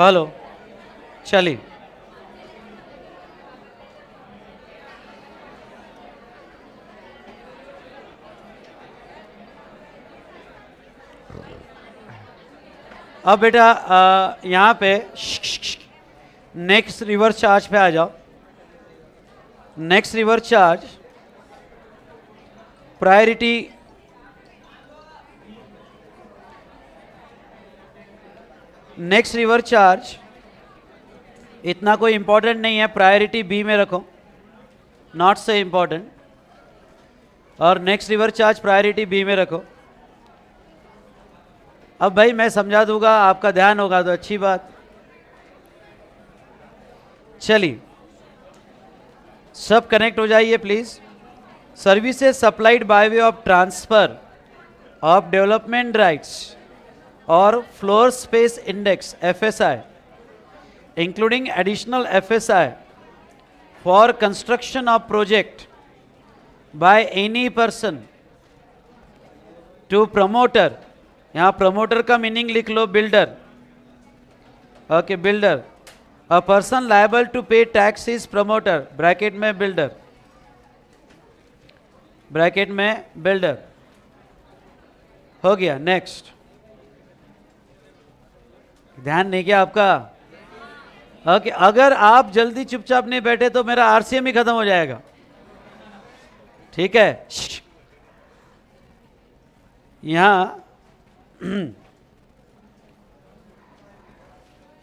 Hello, चलिए। अब बेटा यहाँ पे नेक्स्ट रिवर्स चार्ज पे आ जाओ। Next reverse charge priority next reverse charge इतना कोई इंपॉर्टेंट नहीं है, प्रायोरिटी बी में रखो, नॉट से इंपॉर्टेंट। और next reverse charge priority B में रखो। अब भाई मैं समझा दूंगा, आपका ध्यान होगा तो अच्छी बात। चलिए सब कनेक्ट हो जाइए please. Services supplied by way of transfer of development rights और floor space index FSI including additional FSI for construction of project by any person to promoter। यहाँ promoter का मीनिंग लिख लो builder। Okay builder, a person liable to pay tax is promoter, bracket में builder, bracket में builder। हो गया। Next, ध्यान नहीं किया आपका? ओके अगर आप जल्दी चुपचाप नहीं बैठे तो मेरा RCM ही खत्म हो जाएगा, ठीक है? यहां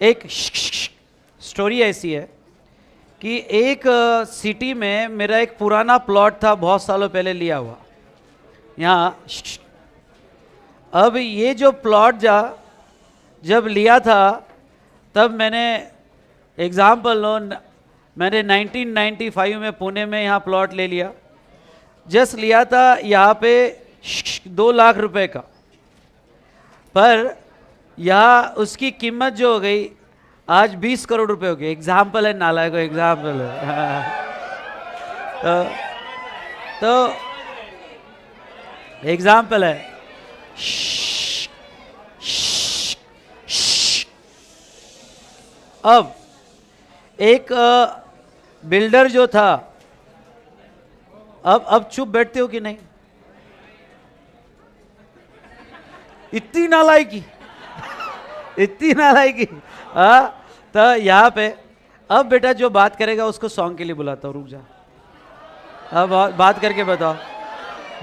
एक स्टोरी ऐसी है कि एक सिटी में मेरा एक पुराना प्लॉट था, बहुत सालों पहले लिया हुआ। यहाँ अब ये जो प्लॉट जब लिया था तब मैंने एग्जाम्पल लो, मैंने 1995 में पुणे में यहाँ प्लॉट ले लिया। जस्ट लिया था यहाँ पे 2 लाख रुपए का, पर यहाँ उसकी कीमत जो हो गई आज 20 करोड़ रुपए हो गई। एग्जाम्पल है, नालायक को एग्जाम्पल है। तो एग्जाम्पल है। अब एक बिल्डर जो था, अब चुप बैठते हो कि नहीं? इतनी नालायकी इतनी नालायकी। तो यहाँ पे अब बेटा जो बात करेगा उसको सॉन्ग के लिए बुलाता हूँ। रुक जा, अब बात करके बताओ,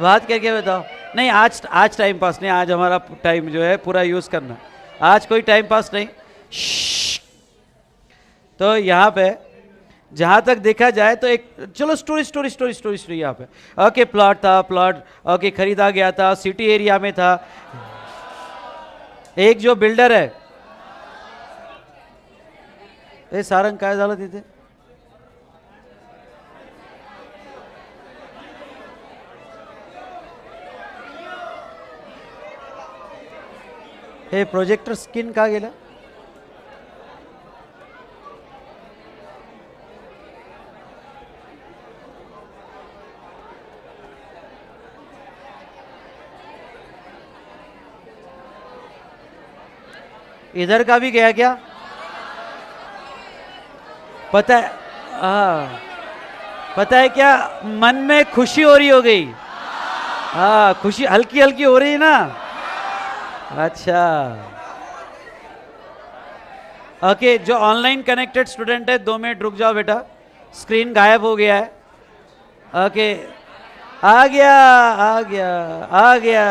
बात करके बताओ। नहीं आज टाइम पास नहीं, आज हमारा टाइम जो है पूरा यूज करना, आज कोई टाइम पास नहीं। तो यहाँ पे जहाँ तक देखा जाए तो एक चलो स्टोरी यहाँ पे। ओके प्लॉट था, प्लॉट ओके खरीदा गया था, सिटी एरिया में था। एक जो बिल्डर है, ये सारंग काय झालं तिथे? हे प्रोजेक्टर स्क्रीन का गेला? इधर का भी गया क्या? पता है, पता है क्या, मन में खुशी हो रही हो गई। खुशी हल्की हल्की हो रही है ना? अच्छा ओके। जो ऑनलाइन कनेक्टेड स्टूडेंट है 2 मिनट रुक जाओ बेटा, स्क्रीन गायब हो गया है। ओके आ गया आ गया आ गया।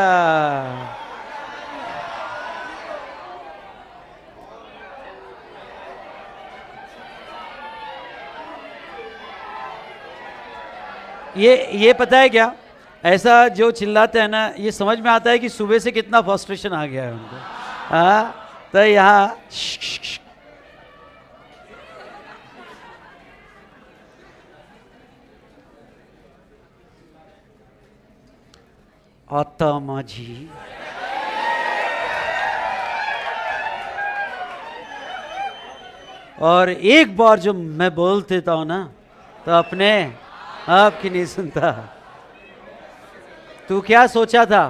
ये पता है क्या, ऐसा जो चिल्लाते हैं ना, ये समझ में आता है कि सुबह से कितना फ्रस्ट्रेशन आ गया है उनको। तो यहाँ आता माझी और एक बार जो मैं बोल देता हूं ना तो अपने आपकी नहीं सुनता। तू क्या सोचा था?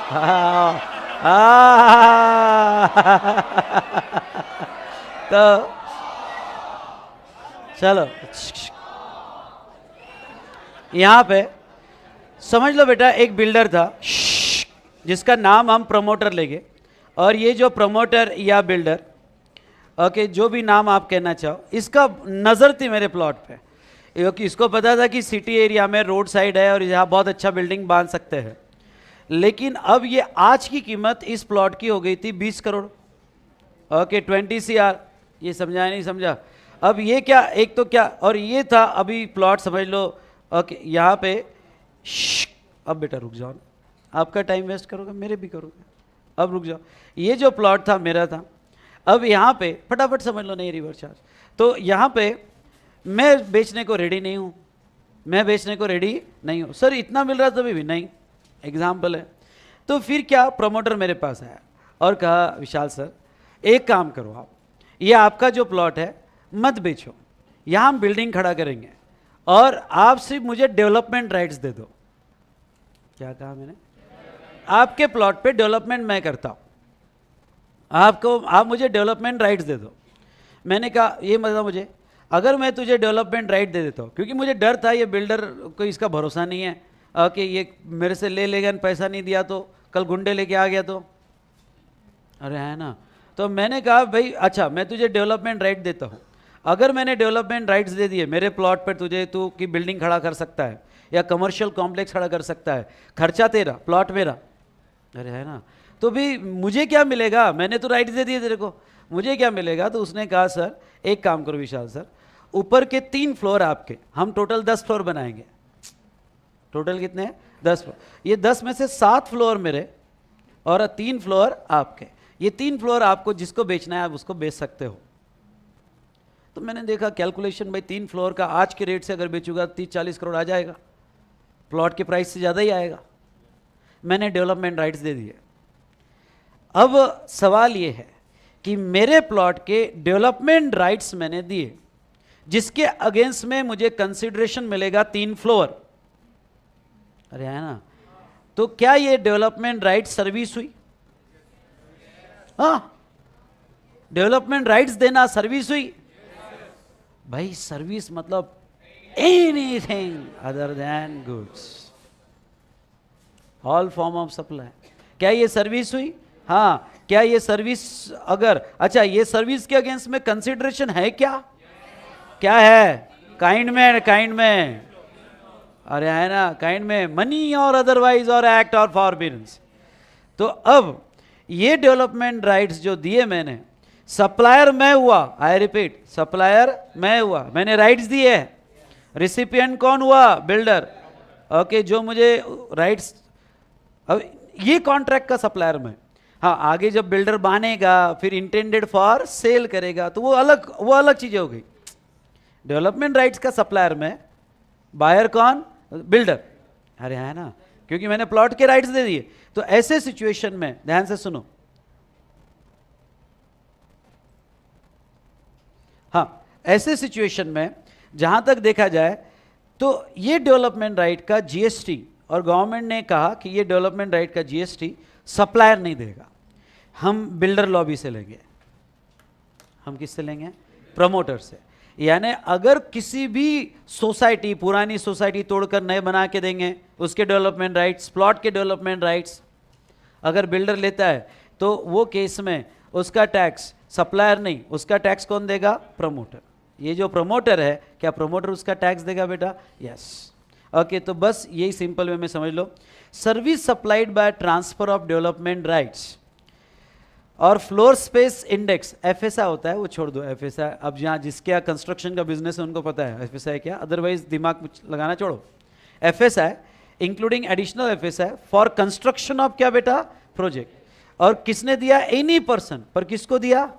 हाँ, हाँ। तो चलो यहाँ पे समझ लो बेटा, एक बिल्डर था जिसका नाम हम प्रमोटर लेंगे, और ये जो प्रमोटर या बिल्डर, ओके, जो भी नाम आप कहना चाहो, इसका नज़र थी मेरे प्लॉट पे, क्योंकि इसको पता था कि सिटी एरिया में रोड साइड है और यहाँ बहुत अच्छा बिल्डिंग बांध सकते हैं। लेकिन अब ये आज की कीमत इस प्लॉट की हो गई थी 20 करोड़, ओके, 20 CR। ये समझा नहीं समझा? अब ये क्या, एक तो क्या, और ये था अभी प्लॉट समझ लो, ओके, यहाँ पे अब बेटा रुक जाओ, आपका टाइम वेस्ट करोगे, मेरे भी करोगे, अब रुक जाओ। ये जो प्लॉट था मेरा था, अब यहाँ पे फटाफट समझ लो, नहीं रिवर्स चार्ज, तो यहाँ पे मैं बेचने को रेडी नहीं हूँ, मैं बेचने को रेडी नहीं हूँ। सर इतना मिल रहा तभी भी नहीं, एग्जाम्पल है। तो फिर क्या, प्रमोटर मेरे पास आया और कहा विशाल सर एक काम करो, आप ये आपका जो प्लॉट है मत बेचो, यहाँ हम बिल्डिंग खड़ा करेंगे और आप सिर्फ मुझे डेवलपमेंट राइट्स दे दो। क्या कहा मैंने? आपके प्लॉट पे डेवलपमेंट मैं करता हूँ, आप मुझे डेवलपमेंट राइट्स दे दो। मैंने कहा ये मतलब मुझे, अगर मैं तुझे डेवलपमेंट राइट दे देता हूँ, क्योंकि मुझे डर था ये बिल्डर को इसका भरोसा नहीं है कि ये मेरे से ले लेगा, पैसा नहीं दिया तो कल गुंडे लेके आ गया तो, अरे है ना। तो मैंने कहा भाई अच्छा मैं तुझे डेवलपमेंट राइट देता हूँ, अगर मैंने डेवलपमेंट राइट्स दे दिए मेरे प्लॉट पर तुझे, तू की बिल्डिंग खड़ा कर सकता है या कमर्शियल कॉम्प्लेक्स खड़ा कर सकता है, खर्चा तेरा, प्लॉट मेरा, अरे है ना, तो भी मुझे क्या मिलेगा, मैंने तो राइट्स दे दिए तेरे को, मुझे क्या मिलेगा? तो उसने कहा सर एक काम करो विशाल सर, ऊपर के 3 फ्लोर आपके, हम टोटल 10 फ्लोर बनाएंगे। टोटल कितने हैं? 10 फ्लोर। ये 10 में से 7 फ्लोर मेरे और 3 फ्लोर आपके, ये 3 फ्लोर आपको जिसको बेचना है आप उसको बेच सकते हो। तो मैंने देखा कैलकुलेशन, भाई 3 फ्लोर का आज के रेट से अगर बेचूंगा 30-40 करोड़ आ जाएगा, प्लॉट के प्राइस से ज़्यादा ही आएगा। मैंने डेवलपमेंट राइट्स दे दिए। अब सवाल ये है कि मेरे प्लॉट के डेवलपमेंट राइट्स मैंने दिए, जिसके अगेंस्ट में मुझे कंसिडरेशन मिलेगा 3 फ्लोर, अरे है ना, तो क्या ये डेवलपमेंट राइट सर्विस हुई? हाँ, डेवलपमेंट राइट्स देना सर्विस हुई। भाई सर्विस मतलब anything other than goods, all form of supply, क्या ये सर्विस हुई? हाँ, क्या ये सर्विस, अगर अच्छा ये सर्विस के अगेंस्ट में कंसिडरेशन है क्या? क्या है? काइंड में, अरे है ना, काइंड में, मनी और अदरवाइज और एक्ट और फॉरबिडेंस। तो अब ये डेवलपमेंट राइट्स जो दिए मैंने, सप्लायर मैं हुआ, आई रिपीट, सप्लायर मैं हुआ, मैंने राइट्स दिए, रिसिपिएंट कौन हुआ? बिल्डर, ओके, जो मुझे राइट्स, अब ये कॉन्ट्रैक्ट का सप्लायर मैं। हाँ, आगे जब बिल्डर बनेगा फिर इंटेंडेड फॉर सेल करेगा तो वो अलग चीजें हो गई। डेवलपमेंट राइट्स का सप्लायर में, बायर कौन? बिल्डर, अरे है ना, क्योंकि मैंने प्लॉट के राइट्स दे दिए। तो ऐसे सिचुएशन में ध्यान से सुनो, हाँ, ऐसे सिचुएशन में जहां तक देखा जाए तो ये डेवलपमेंट राइट का जीएसटी, और गवर्नमेंट ने कहा कि ये डेवलपमेंट राइट का जीएसटी सप्लायर नहीं देगा, हम बिल्डर लॉबी से लेंगे। हम किससे लेंगे? प्रमोटर से। यानी अगर किसी भी सोसाइटी, पुरानी सोसाइटी तोड़कर नए बना के देंगे, उसके डेवलपमेंट राइट्स, प्लॉट के डेवलपमेंट राइट्स अगर बिल्डर लेता है तो वो केस में उसका टैक्स सप्लायर नहीं, उसका टैक्स कौन देगा? प्रमोटर। ये जो प्रमोटर है, क्या प्रमोटर उसका टैक्स देगा बेटा? यस। ओके, तो बस यही सिंपल वे में समझ लो, service supplied by transfer of development rights और फ्लोर स्पेस इंडेक्स, एफएसआई होता है, वो छोड़ दो एफएसआई, अब जहाँ जिसके यहाँ कंस्ट्रक्शन का बिजनेस है उनको पता है एफएसआई क्या, अदरवाइज दिमाग लगाना छोड़ो। FSI including additional FSI for construction of क्या बेटा? प्रोजेक्ट। और किसने दिया? एनी पर्सन, पर किसको दिया?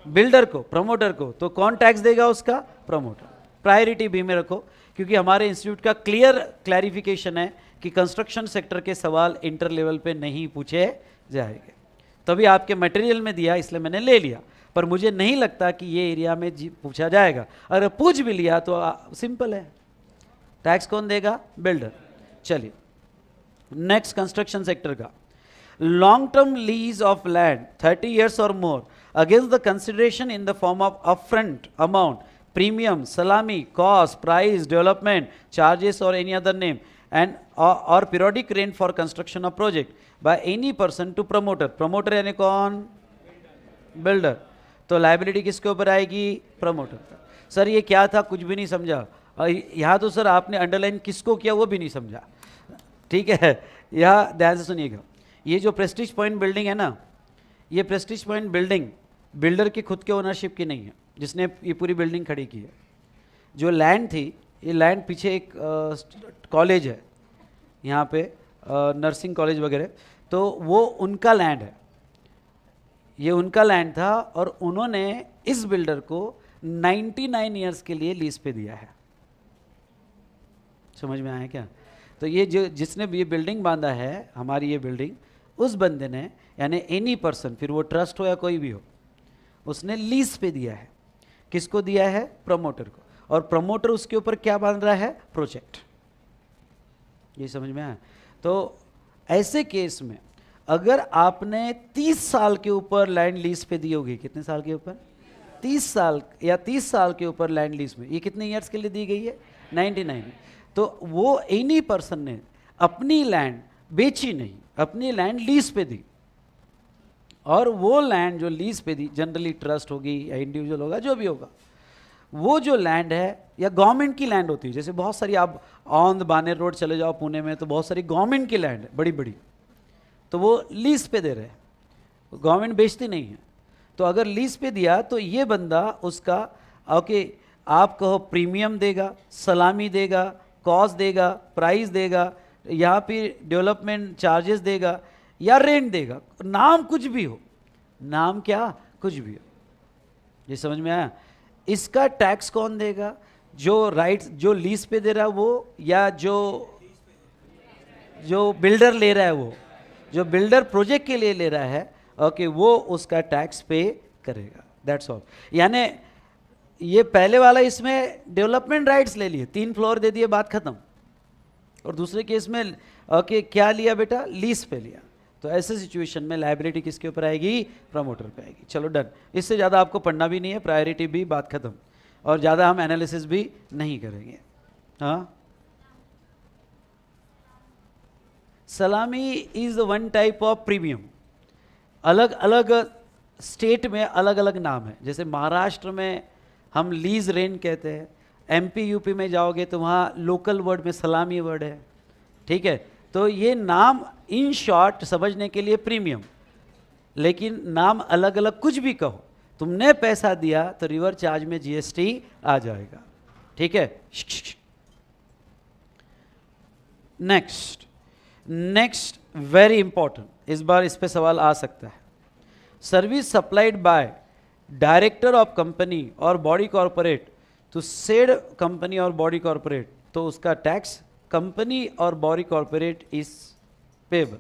बिल्डर को, प्रमोटर को। तो कौन टैक्स देगा उसका? प्रमोटर। प्रायोरिटी बी में रखो, क्योंकि हमारे इंस्टीट्यूट का क्लियर क्लैरिफिकेशन है कि कंस्ट्रक्शन सेक्टर के सवाल इंटर लेवल पे नहीं पूछे जाएंगे। तभी आपके मटेरियल में दिया, इसलिए मैंने ले लिया, पर मुझे नहीं लगता कि ये एरिया में पूछा जाएगा। अगर पूछ भी लिया तो सिंपल है, टैक्स कौन देगा? बिल्डर। चलिए नेक्स्ट, कंस्ट्रक्शन सेक्टर का long term lease of land 30 years or more against the consideration in the form of upfront amount, premium, salami, cost, price, development, charges or any other name, and or periodic rent for construction of project by any person to promoter. Promoter यानी कौन? Builder. तो liability किसके ऊपर आएगी? Promoter. Sir ये क्या था, कुछ भी नहीं समझा. यहाँ तो सर आपने अंडरलाइन किसको किया वो भी नहीं समझा. ठीक है, यहाँ ध्यान से सुनिएगा. ये जो प्रेस्टीज पॉइंट बिल्डिंग है ना, ये प्रेस्टीज पॉइंट बिल्डिंग बिल्डर की खुद के ओनरशिप की नहीं है, जिसने ये पूरी बिल्डिंग खड़ी की है. जो लैंड थी, ये लैंड पीछे एक कॉलेज है यहाँ पे, नर्सिंग कॉलेज वगैरह, तो वो उनका लैंड है. ये उनका लैंड था और उन्होंने इस बिल्डर को 99 ईयर्स के लिए लीज पे दिया है. समझ में आया क्या? तो ये जो जिसने ये बिल्डिंग बांधा है, हमारी ये बिल्डिंग, उस बंदे ने, यानी एनी पर्सन, फिर वो ट्रस्ट हो या कोई भी हो, उसने लीज पे दिया है. किसको दिया है? प्रमोटर को. और प्रमोटर उसके ऊपर क्या बांध रहा है? प्रोजेक्ट. ये समझ में आया? तो ऐसे केस में अगर आपने 30 साल के ऊपर लैंड लीज पे दी होगी, कितने साल के ऊपर? 30 साल या 30 साल के ऊपर लैंड लीज में, ये कितने ईयर्स के लिए दी गई है? 99. तो वो एनी पर्सन ने अपनी लैंड बेची नहीं, अपनी लैंड लीज पे दी. और वो लैंड जो लीज पे दी, जनरली ट्रस्ट होगी या इंडिविजुअल होगा, जो भी होगा, वो जो लैंड है या गवर्नमेंट की लैंड होती है. जैसे बहुत सारी, आप औंध बानेर रोड चले जाओ पुणे में, तो बहुत सारी गवर्नमेंट की लैंड है बड़ी बड़ी, तो वो लीज पे दे रहे हैं, गवर्नमेंट बेचती नहीं है. तो अगर लीज पे दिया तो ये बंदा उसका, ओके, आप कहो प्रीमियम देगा, सलामी देगा, कॉस्ट देगा, प्राइस देगा, यहाँ पे डेवलपमेंट चार्जेस देगा या रेंट देगा, नाम कुछ भी हो, नाम क्या कुछ भी हो. ये समझ में आया? इसका टैक्स कौन देगा? जो राइट्स, जो लीज पे दे रहा है वो, या जो बिल्डर ले रहा है वो, जो बिल्डर प्रोजेक्ट के लिए ले रहा है, ओके, वो उसका टैक्स पे करेगा. That's all. यानी ये पहले वाला, इसमें डेवलपमेंट राइट्स ले लिए, 3 फ्लोर दे दिए, बात खत्म. और दूसरे केस में ओके क्या लिया बेटा? लीज पे लिया. तो ऐसे सिचुएशन में लायबिलिटी किसके ऊपर आएगी? प्रमोटर पे आएगी. चलो डन. इससे ज़्यादा आपको पढ़ना भी नहीं है, प्रायोरिटी भी, बात खत्म. और ज़्यादा हम एनालिसिस भी नहीं करेंगे. हाँ, सलामी is one type of premium. अलग अलग स्टेट में अलग अलग नाम है. जैसे महाराष्ट्र में हम लीज रेंट कहते हैं, एमपी यूपी में जाओगे तो वहाँ लोकल वर्ड में सलामी वर्ड है. ठीक है, तो ये नाम इन शॉर्ट समझने के लिए प्रीमियम, लेकिन नाम अलग अलग कुछ भी कहो, तुमने पैसा दिया तो रिवर चार्ज में जीएसटी आ जाएगा. ठीक है. नेक्स्ट वेरी इंपॉर्टेंट, इस बार इस पे सवाल आ सकता है. Service supplied by director of company और body corporate to said company और बॉडी कॉर्पोरेट, तो उसका टैक्स कंपनी और बॉडी कॉर्पोरेट इज पेबल.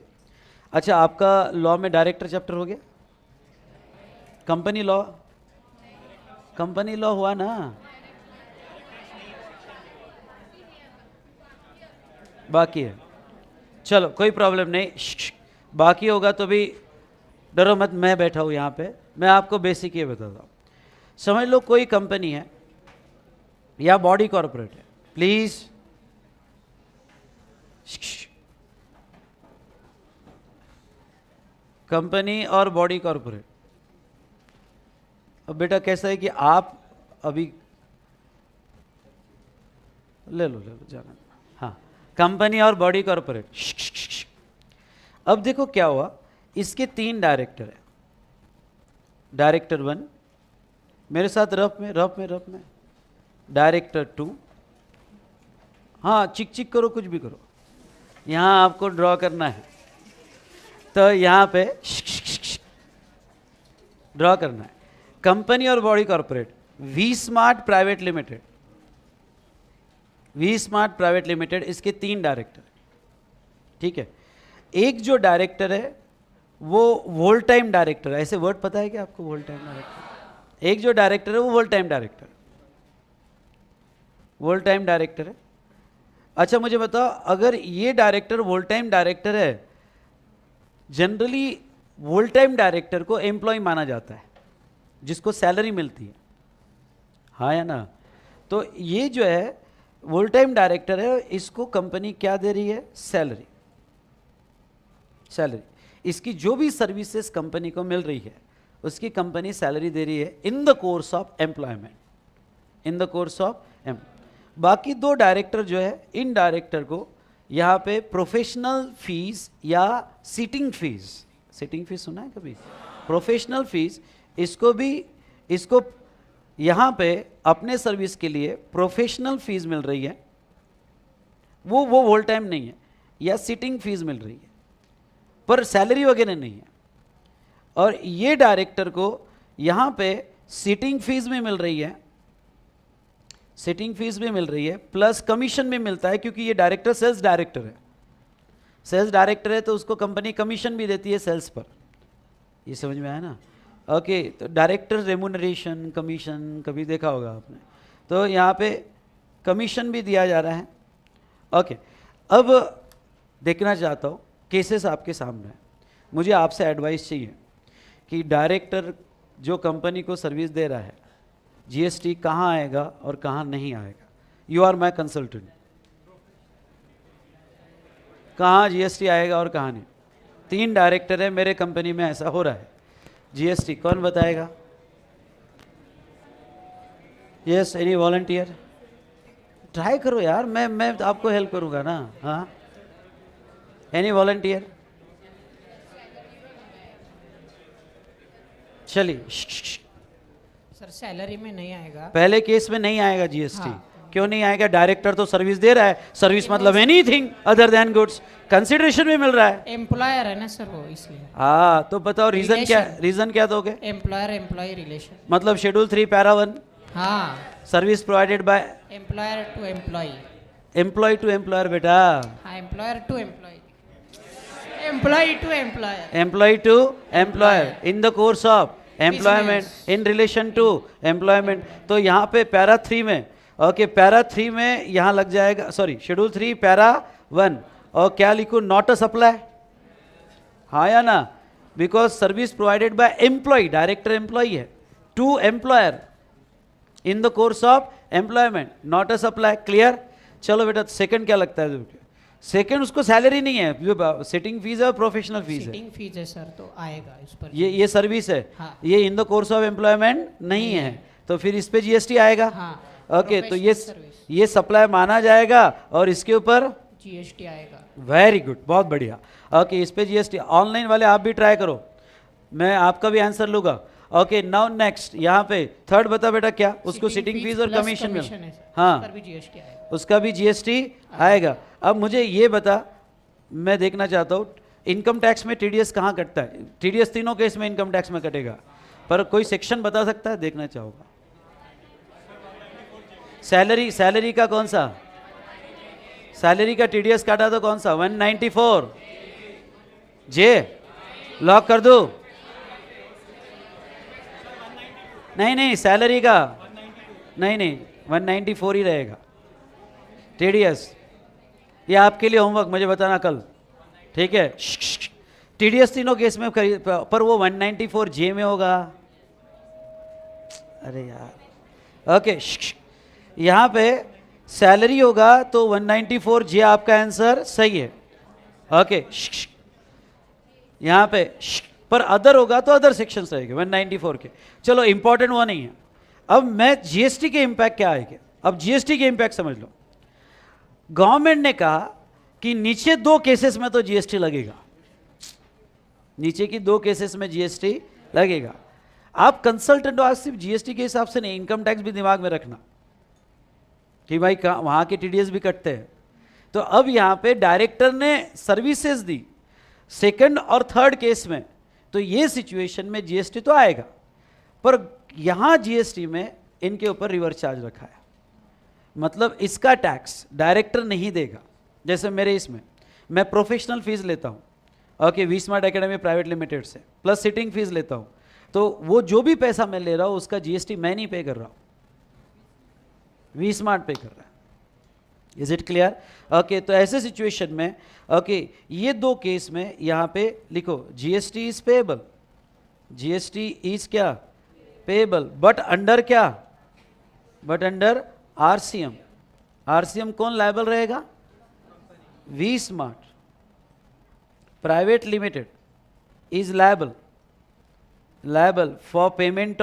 अच्छा, आपका लॉ में डायरेक्टर चैप्टर हो गया? कंपनी लॉ, कंपनी लॉ हुआ ना? बाकी है. चलो कोई प्रॉब्लम नहीं, बाकी होगा तो भी डरो मत, मैं बैठा हूँ यहाँ पे, मैं आपको बेसिक ये बताता हूँ. समझ लो कोई कंपनी है या बॉडी कॉर्पोरेट है, प्लीज. कंपनी और बॉडी कॉर्पोरेट. अब बेटा कैसा है कि आप अभी ले लो जाना. हाँ, कंपनी और बॉडी कॉर्पोरेट. अब देखो क्या हुआ, इसके 3 डायरेक्टर है. डायरेक्टर 1, मेरे साथ रफ में डायरेक्टर 2. हाँ, चिक करो, कुछ भी करो, यहाँ आपको ड्रॉ करना है, तो यहाँ पे ड्रॉ करना है. कंपनी और body corporate, V smart private limited, इसके 3 डायरेक्टर. ठीक है. एक जो डायरेक्टर है वो वोल टाइम डायरेक्टर है. ऐसे वर्ड पता है क्या आपको? वोल टाइम डायरेक्टर. एक जो डायरेक्टर है वो वोल टाइम डायरेक्टर है. अच्छा मुझे बताओ, अगर ये डायरेक्टर वोल टाइम डायरेक्टर है जनरली फुल टाइम डायरेक्टर को एम्प्लॉय माना जाता है, जिसको सैलरी मिलती है, हाँ या ना? तो ये जो है फुल टाइम डायरेक्टर है, इसको कंपनी क्या दे रही है? सैलरी। सैलरी, इसकी जो भी सर्विसेज कंपनी को मिल रही है उसकी कंपनी सैलरी दे रही है इन the course of employment, in the course of बाकी दो डायरेक्टर जो है, इन डायरेक्टर को यहाँ पे प्रोफेशनल फीस या सिटिंग फीस, सिटिंग फीस सुना है कभी? प्रोफेशनल फीस, इसको यहाँ पे अपने सर्विस के लिए प्रोफेशनल फीस मिल रही है, वो होल टाइम नहीं है, या सिटिंग फीस मिल रही है, पर सैलरी वगैरह नहीं है। और ये डायरेक्टर को यहाँ पे सिटिंग फीस भी मिल रही है, सिटिंग फीस भी मिल रही है, प्लस कमीशन भी मिलता है, क्योंकि ये डायरेक्टर सेल्स डायरेक्टर है। सेल्स डायरेक्टर है तो उसको कंपनी कमीशन भी देती है सेल्स पर, ये समझ में आया ना? ओके, तो डायरेक्टर रेम्यूनरेशन, कमीशन कभी देखा होगा आपने, तो यहाँ पे कमीशन भी दिया जा रहा है। ओके, अब देखना चाहता हूँ केसेस आपके सामने है, मुझे आपसे एडवाइस चाहिए कि डायरेक्टर जो कंपनी को सर्विस दे रहा है, जीएसटी कहाँ आएगा और कहाँ नहीं आएगा? यू आर माई कंसल्टेंट, कहाँ जीएसटी आएगा और कहाँ नहीं? 3 डायरेक्टर है मेरे कंपनी में, ऐसा हो रहा है, जीएसटी कौन बताएगा? Yes, any volunteer? ट्राई करो यार, मैं आपको हेल्प करूँगा ना। हाँ, एनी वॉलंटियर? चलिए, सर सैलरी में नहीं आएगा, पहले केस में नहीं आएगा जीएसटी। हाँ। क्यों नहीं आएगा? डायरेक्टर तो सर्विस दे रहा है, सर्विस मतलब anything other than goods, consideration भी मिल रहा है। एम्प्लॉयर है ना सर वो, इसलिए। हाँ, तो बताओ रीजन क्या, रीजन क्या दोगे? एम्प्लॉयर एम्प्लॉय रिलेशन, मतलब शेड्यूल 3 पैरा 1। हाँ, service provided by employer to employee, employee to employer बेटा, हाँ, employer to employee, employee to employer, employee to employer in the course of employment, in relation to employment. तो यहाँ पे para 3 में, okay, para 3 में यहाँ लग जाएगा, सॉरी, शेड्यूल 3 पैरा 1, और क्या लिखूँ? नॉट अ सप्लाई, हाँ या ना? Because service provided by employ, director employ है, to employer in the course of employment, not a supply. Clear? चलो बेटा, सेकंड क्या लगता है? सेकंड, उसको सैलरी नहीं है, सिटिंग फीस है और प्रोफेशनल फीस है। सिटिंग फीस है सर, तो आएगा इस पर। ये सर्विस है, हाँ। ये इन द कोर्स ऑफ एम्प्लॉयमेंट नहीं है, तो फिर इस पे जीएसटी आएगा। हाँ, ओके, तो ये सप्लाई माना जाएगा और इसके ऊपर जीएसटी आएगा। वेरी गुड, बहुत बढ़िया। ओके, इस पे जीएसटी। ऑनलाइन वाले आप भी ट्राई करो, मैं आपका भी आंसर लूंगा। ओके, नाउ नेक्स्ट, यहाँ पे थर्ड बता बेटा क्या? उसको सिटिंग फीस और कमीशन मिल, हाँ, उसका भी जीएसटी आएगा। अब मुझे ये बता, मैं देखना चाहता हूँ इनकम टैक्स में टीडीएस कहाँ कटता है? टीडीएस तीनों केस में इनकम टैक्स में कटेगा, पर कोई सेक्शन बता सकता है? देखना चाहूँगा। सैलरी का कौन सा? सैलरी का टीडीएस काटा तो कौन सा? 194 जे लॉक कर दो? नहीं, सैलरी का नहीं, 194 ही रहेगा टीडीएस। ये आपके लिए होमवर्क, मुझे बताना कल, ठीक है? टीडीएस तीनों केस में पर वो 194 जे में होगा। अरे यार, ओके, यहाँ पे सैलरी होगा तो 194 जे आपका आंसर सही है। ओके, यहाँ पे पर अदर होगा तो अदर सेक्शंस रहेंगे 194 के। चलो, इंपॉर्टेंट वो नहीं है। अब मैं जीएसटी के इंपैक्ट क्या आएंगे, अब जीएसटी के इंपैक्ट समझ लो। गवर्नमेंट ने कहा कि नीचे 2 केसेस में तो जीएसटी लगेगा, नीचे की 2 केसेस में जीएसटी लगेगा। आप कंसल्टेंट हो, आज सिर्फ जीएसटी के हिसाब से नहीं, इनकम टैक्स भी दिमाग में रखना कि भाई वहां के टीडीएस भी कटते हैं। तो अब यहाँ पे डायरेक्टर ने सर्विसेज दी सेकंड और थर्ड केस में, तो ये सिचुएशन में जीएसटी तो आएगा, पर यहां जीएसटी में इनके ऊपर रिवर्स चार्ज रखा है, मतलब इसका टैक्स डायरेक्टर नहीं देगा। जैसे मेरे इसमें मैं प्रोफेशनल फीस लेता हूं, okay, V Smart Academy Private Limited से, प्लस सिटिंग फीस लेता हूं, तो वो जो भी पैसा मैं ले रहा हूं उसका जीएसटी मैं नहीं पे कर रहा हूं, वी स्मार्ट पे कर रहा है। Is it clear? ओके, तो ऐसे सिचुएशन में ओके ये दो केस में यहाँ पे लिखो GST is payable, GST is क्या पेएबल, बट अंडर क्या, बट अंडर आरसीएम। आरसीएम कौन लायबल रहेगा? V smart private Limited is liable, liable for payment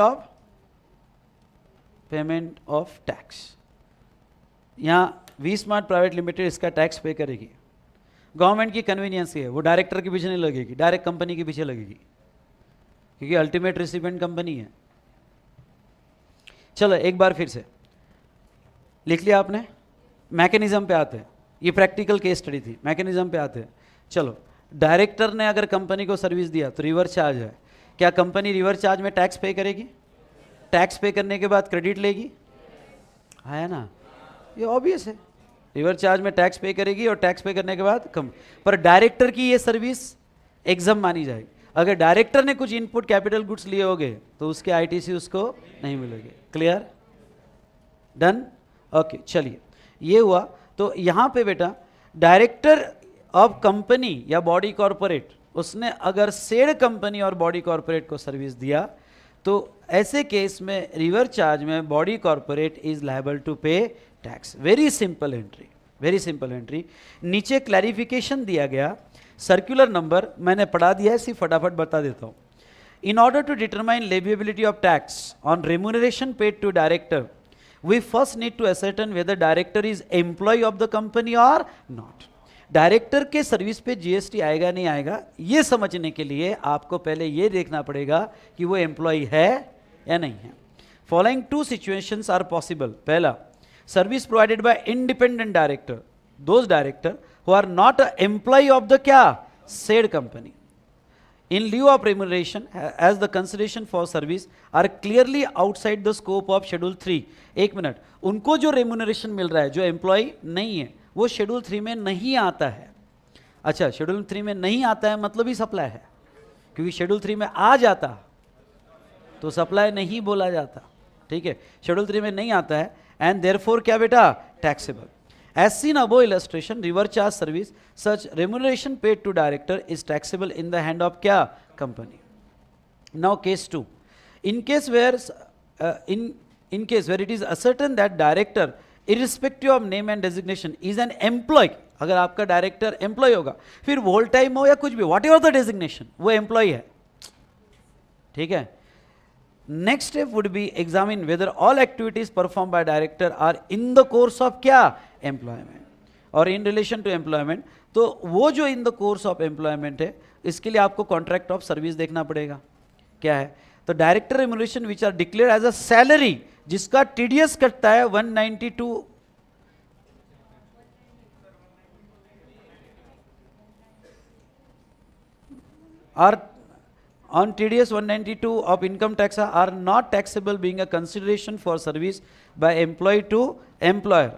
of tax. यहाँ वी स्मार्ट प्राइवेट लिमिटेड इसका टैक्स पे करेगी। गवर्नमेंट की convenience है, वो डायरेक्टर के पीछे नहीं लगेगी, डायरेक्ट कंपनी के पीछे लगेगी, क्योंकि अल्टीमेट रिसिपेंट कंपनी है। चलो एक बार फिर से लिख लिया आपने। मैकेनिज्म पे आते हैं, ये प्रैक्टिकल केस स्टडी थी, मैकेनिज्म पे आते हैं। चलो, डायरेक्टर ने अगर कंपनी को सर्विस दिया तो रिवर्स चार्ज है, क्या कंपनी रिवर्स चार्ज में टैक्स पे करेगी? टैक्स पे करने के बाद क्रेडिट लेगी, है ना, ये ऑब्वियस है। रिवर्स चार्ज में टैक्स पे करेगी और टैक्स पे करने के बाद कम, पर डायरेक्टर की ये सर्विस एग्जाम मानी जाएगी। अगर डायरेक्टर ने कुछ इनपुट कैपिटल गुड्स लिए होंगे तो उसके आईटीसी उसको नहीं मिलेगी। क्लियर? डन? ओके, चलिए ये हुआ। तो यहाँ पे बेटा डायरेक्टर ऑफ कंपनी या बॉडी कॉरपोरेट, उसने अगर सेड कंपनी और बॉडी कॉरपोरेट को सर्विस दिया तो ऐसे केस में रिवर्स चार्ज में body corporate is liable to pay tax. Very simple entry, very simple entry. नीचे क्लैरिफिकेशन दिया गया, सर्कुलर नंबर मैंने पढ़ा दिया है, सिर्फ फटाफट बता देता हूँ। In order to determine liability of tax on remuneration paid to director, we first need to ascertain whether director is employee of the company or not. Director के सर्विस पे जीएसटी आएगा नहीं आएगा, ये समझने के लिए आपको पहले ये देखना पड़ेगा कि वो एम्प्लॉय है या नहीं है। Following two situations are possible. पहला, service provided by independent director, those director who are not a employ of the क्या said company, in lieu of remuneration as the consideration for service are clearly outside the scope of schedule 3। एक minute, उनको जो remuneration मिल रहा है, जो employ नहीं है, वो शेड्यूल 3 में नहीं आता है। अच्छा, शेड्यूल 3 में नहीं आता है मतलब ही सप्लाई है, क्योंकि शेड्यूल 3 में आ जाता तो सप्लाई नहीं बोला जाता। ठीक है, शेड्यूल 3 में नहीं आता है एंड देयरफॉर क्या बेटा, taxable. As seen above illustration, reverse charge service, such remuneration paid to director is taxable in the hand of क्या company. Now case 2, in case where in case where it is ascertained that director irrespective of name and designation is an employee, अगर आपका director employ होगा, फिर वोल time हो या कुछ भी, whatever the designation, वो एम्प्लॉय है। ठीक है, next step would be examine whether all activities perform by director are in the course of क्या एम्प्लॉयमेंट और इन रिलेशन टू एम्प्लॉयमेंट। तो वो जो in the course of employment है, इसके लिए आपको कॉन्ट्रैक्ट ऑफ सर्विस देखना पड़ेगा क्या है। तो director remuneration which are declare as a salary, जिसका टीडीएस कटता है 192 आर on TDS 192 of income tax are not taxable being a consideration for service by employee to employer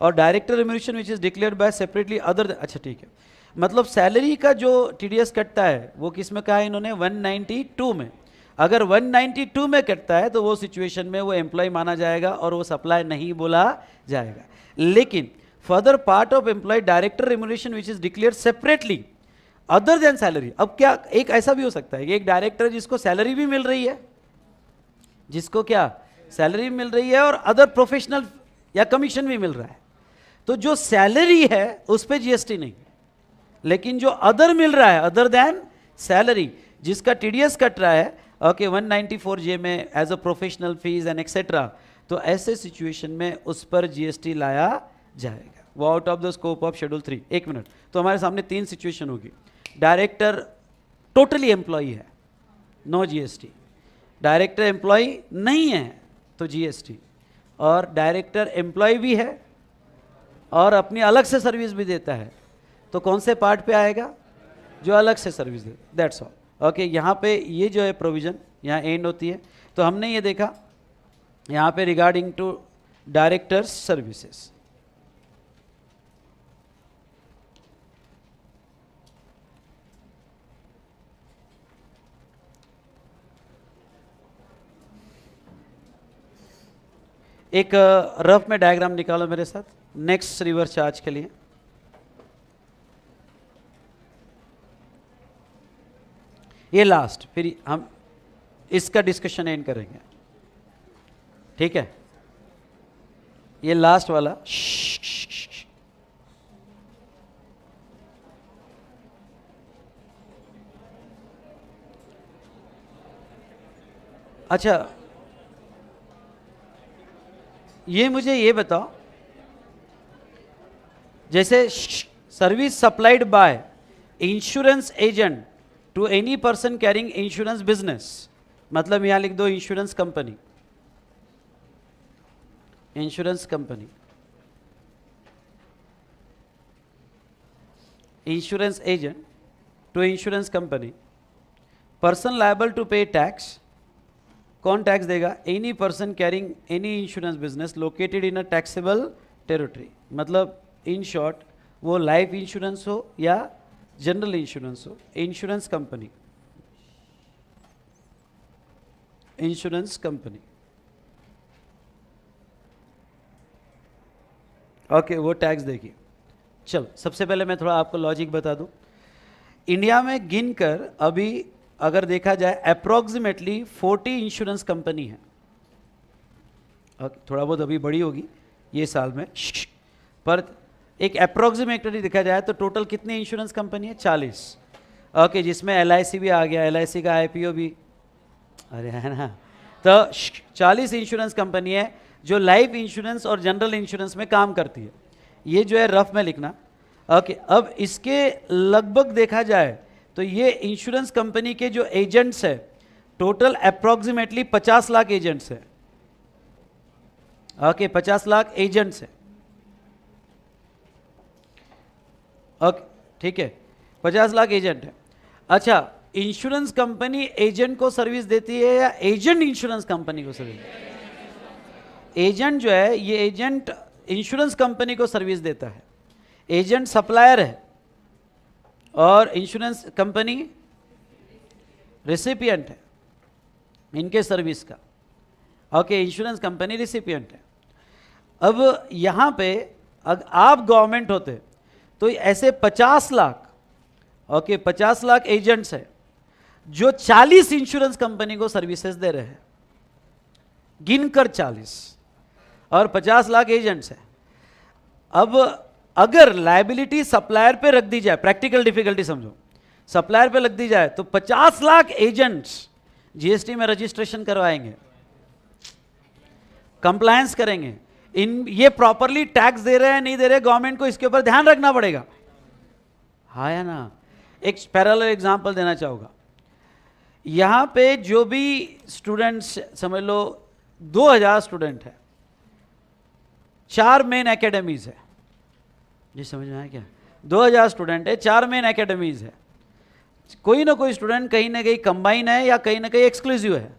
और director remuneration which is declared by separately other. अच्छा ठीक है, मतलब salary का जो टीडीएस कटता है वो किस में कहा है इन्होंने, 192 में। अगर 192 में कटता है तो वो सिचुएशन में वो एम्प्लॉय माना जाएगा और वो सप्लाई नहीं बोला जाएगा। लेकिन further part of employee director remuneration which is declared separately other than salary. अब क्या एक ऐसा भी हो सकता है कि एक डायरेक्टर जिसको सैलरी भी मिल रही है, जिसको क्या सैलरी मिल रही है और अदर प्रोफेशनल या कमीशन भी मिल रहा है, तो जो सैलरी है उस पर जीएसटी नहीं, लेकिन जो अदर मिल रहा है अदर देन सैलरी, जिसका टीडीएस कट रहा है ओके 194J में as a professional fees and etcetera, तो ऐसे सिचुएशन में उस पर जीएसटी लाया जाएगा, वो out of the scope of schedule 3। एक मिनट, तो हमारे सामने 3 सिचुएशन होगी। डायरेक्टर टोटली एम्प्लॉई है, नो जीएसटी। डायरेक्टर एम्प्लॉय नहीं है तो जीएसटी, और डायरेक्टर एम्प्लॉय भी है और अपनी अलग से सर्विस भी देता है, तो कौन से पार्ट पे आएगा, जो अलग से service they. That's all. Okay, यहाँ पे ये जो है प्रोविजन यहाँ एंड होती है। तो हमने ये देखा यहाँ पे रिगार्डिंग टू डायरेक्टर्स सर्विसेज। एक रफ में डायग्राम निकालो मेरे साथ नेक्स्ट रिवर्स चार्ज के लिए। ये लास्ट, फिर हम इसका डिस्कशन एंड करेंगे, ठीक है? ये लास्ट वाला अच्छा, ये मुझे ये बताओ, जैसे service supplied by insurance agent to any person carrying insurance business, मतलब यहां लिख दो insurance company, insurance company, insurance agent to insurance company, person liable to pay tax, कौन टैक्स देगा? Any person carrying any insurance business located in a taxable territory, मतलब in short वो life insurance हो या जनरल इंश्योरेंस हो, insurance company, insurance company, okay, वो tax देगी। चलो सबसे पहले मैं थोड़ा आपको लॉजिक बता दूं। इंडिया में गिनकर अभी अगर देखा जाए अप्रोक्सीमेटली 40 इंश्योरेंस कंपनी है, थोड़ा बहुत अभी बड़ी होगी ये साल में, पर एक अप्रोक्सीमेटली देखा जाए तो टोटल कितनी इंश्योरेंस कंपनी है? 40, ओके, जिसमें LIC भी आ गया, LIC का IPO भी, अरे है ना, तो 40 इंश्योरेंस कंपनी है जो लाइफ इंश्योरेंस और जनरल इंश्योरेंस में काम करती है। ये जो है रफ में लिखना, ओके। अब इसके लगभग देखा जाए तो ये इंश्योरेंस कंपनी के जो एजेंट्स है टोटल अप्रोक्सीमेटली 50 लाख एजेंट्स है, ओके, 50 लाख एजेंट्स है, ओके, ठीक है, 50 लाख एजेंट है। अच्छा, इंश्योरेंस कंपनी एजेंट को सर्विस देती है या एजेंट इंश्योरेंस कंपनी को सर्विस? एजेंट जो है, ये एजेंट इंश्योरेंस कंपनी को सर्विस देता है, एजेंट सप्लायर है और इंश्योरेंस कंपनी रिसिपिएंट है इनके सर्विस का, ओके, इंश्योरेंस कंपनी रिसिपिएंट है। अब यहाँ पे अगर आप गवर्नमेंट होते तो ऐसे 50 लाख, ओके, 50 लाख एजेंट्स है जो 40 इंश्योरेंस कंपनी को सर्विसेज दे रहे हैं, गिनकर 40, और 50 लाख एजेंट्स है। अब अगर लायबिलिटी सप्लायर पे रख दी जाए, प्रैक्टिकल डिफिकल्टी समझो, सप्लायर पे रख दी जाए तो 50 लाख एजेंट्स GST में रजिस्ट्रेशन करवाएंगे, कंप्लायंस करेंगे, इन ये प्रॉपरली टैक्स दे रहे हैं नहीं दे रहे, गवर्नमेंट को इसके ऊपर ध्यान रखना पड़ेगा, हाँ या ना। एक पैरेलल एग्जांपल देना चाहूँगा, यहाँ पे जो भी स्टूडेंट्स समझ लो 2000 स्टूडेंट है, 4 मेन एकेडमीज है, जी समझ में आया क्या? 2000 स्टूडेंट है, 4 मेन एकेडमीज है, कोई ना कोई स्टूडेंट कहीं ना कहीं कंबाइन है या कहीं ना कहीं एक्सक्लूसिव है,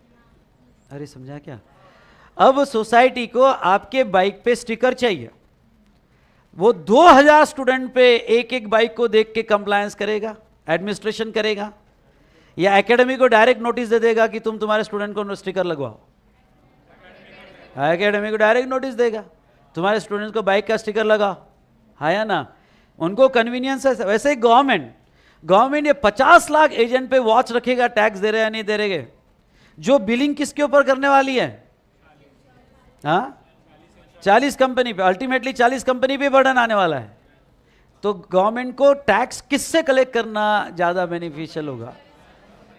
अरे समझा क्या? अब सोसाइटी को आपके बाइक पे स्टिकर चाहिए, वो 2000 स्टूडेंट पे एक एक बाइक को देख के कंप्लायंस करेगा, एडमिनिस्ट्रेशन करेगा, या एकेडमी को डायरेक्ट नोटिस दे देगा कि तुम तुम्हारे स्टूडेंट को स्टिकर लगवाओ? एकेडमी को डायरेक्ट नोटिस देगा तुम्हारे स्टूडेंट को बाइक का स्टिकर लगाओ, हाँ या ना, उनको कन्वीनियंस है। वैसे ही गवर्नमेंट ये 50 लाख एजेंट पे वॉच रखेगा टैक्स दे रहे हैं नहीं दे रहे, जो बिलिंग किसके ऊपर करने वाली है? हाँ, 40 कंपनी पे, अल्टीमेटली 40 कंपनी पे बर्डन आने वाला है। तो गवर्नमेंट को टैक्स किससे कलेक्ट करना ज़्यादा बेनिफिशियल होगा?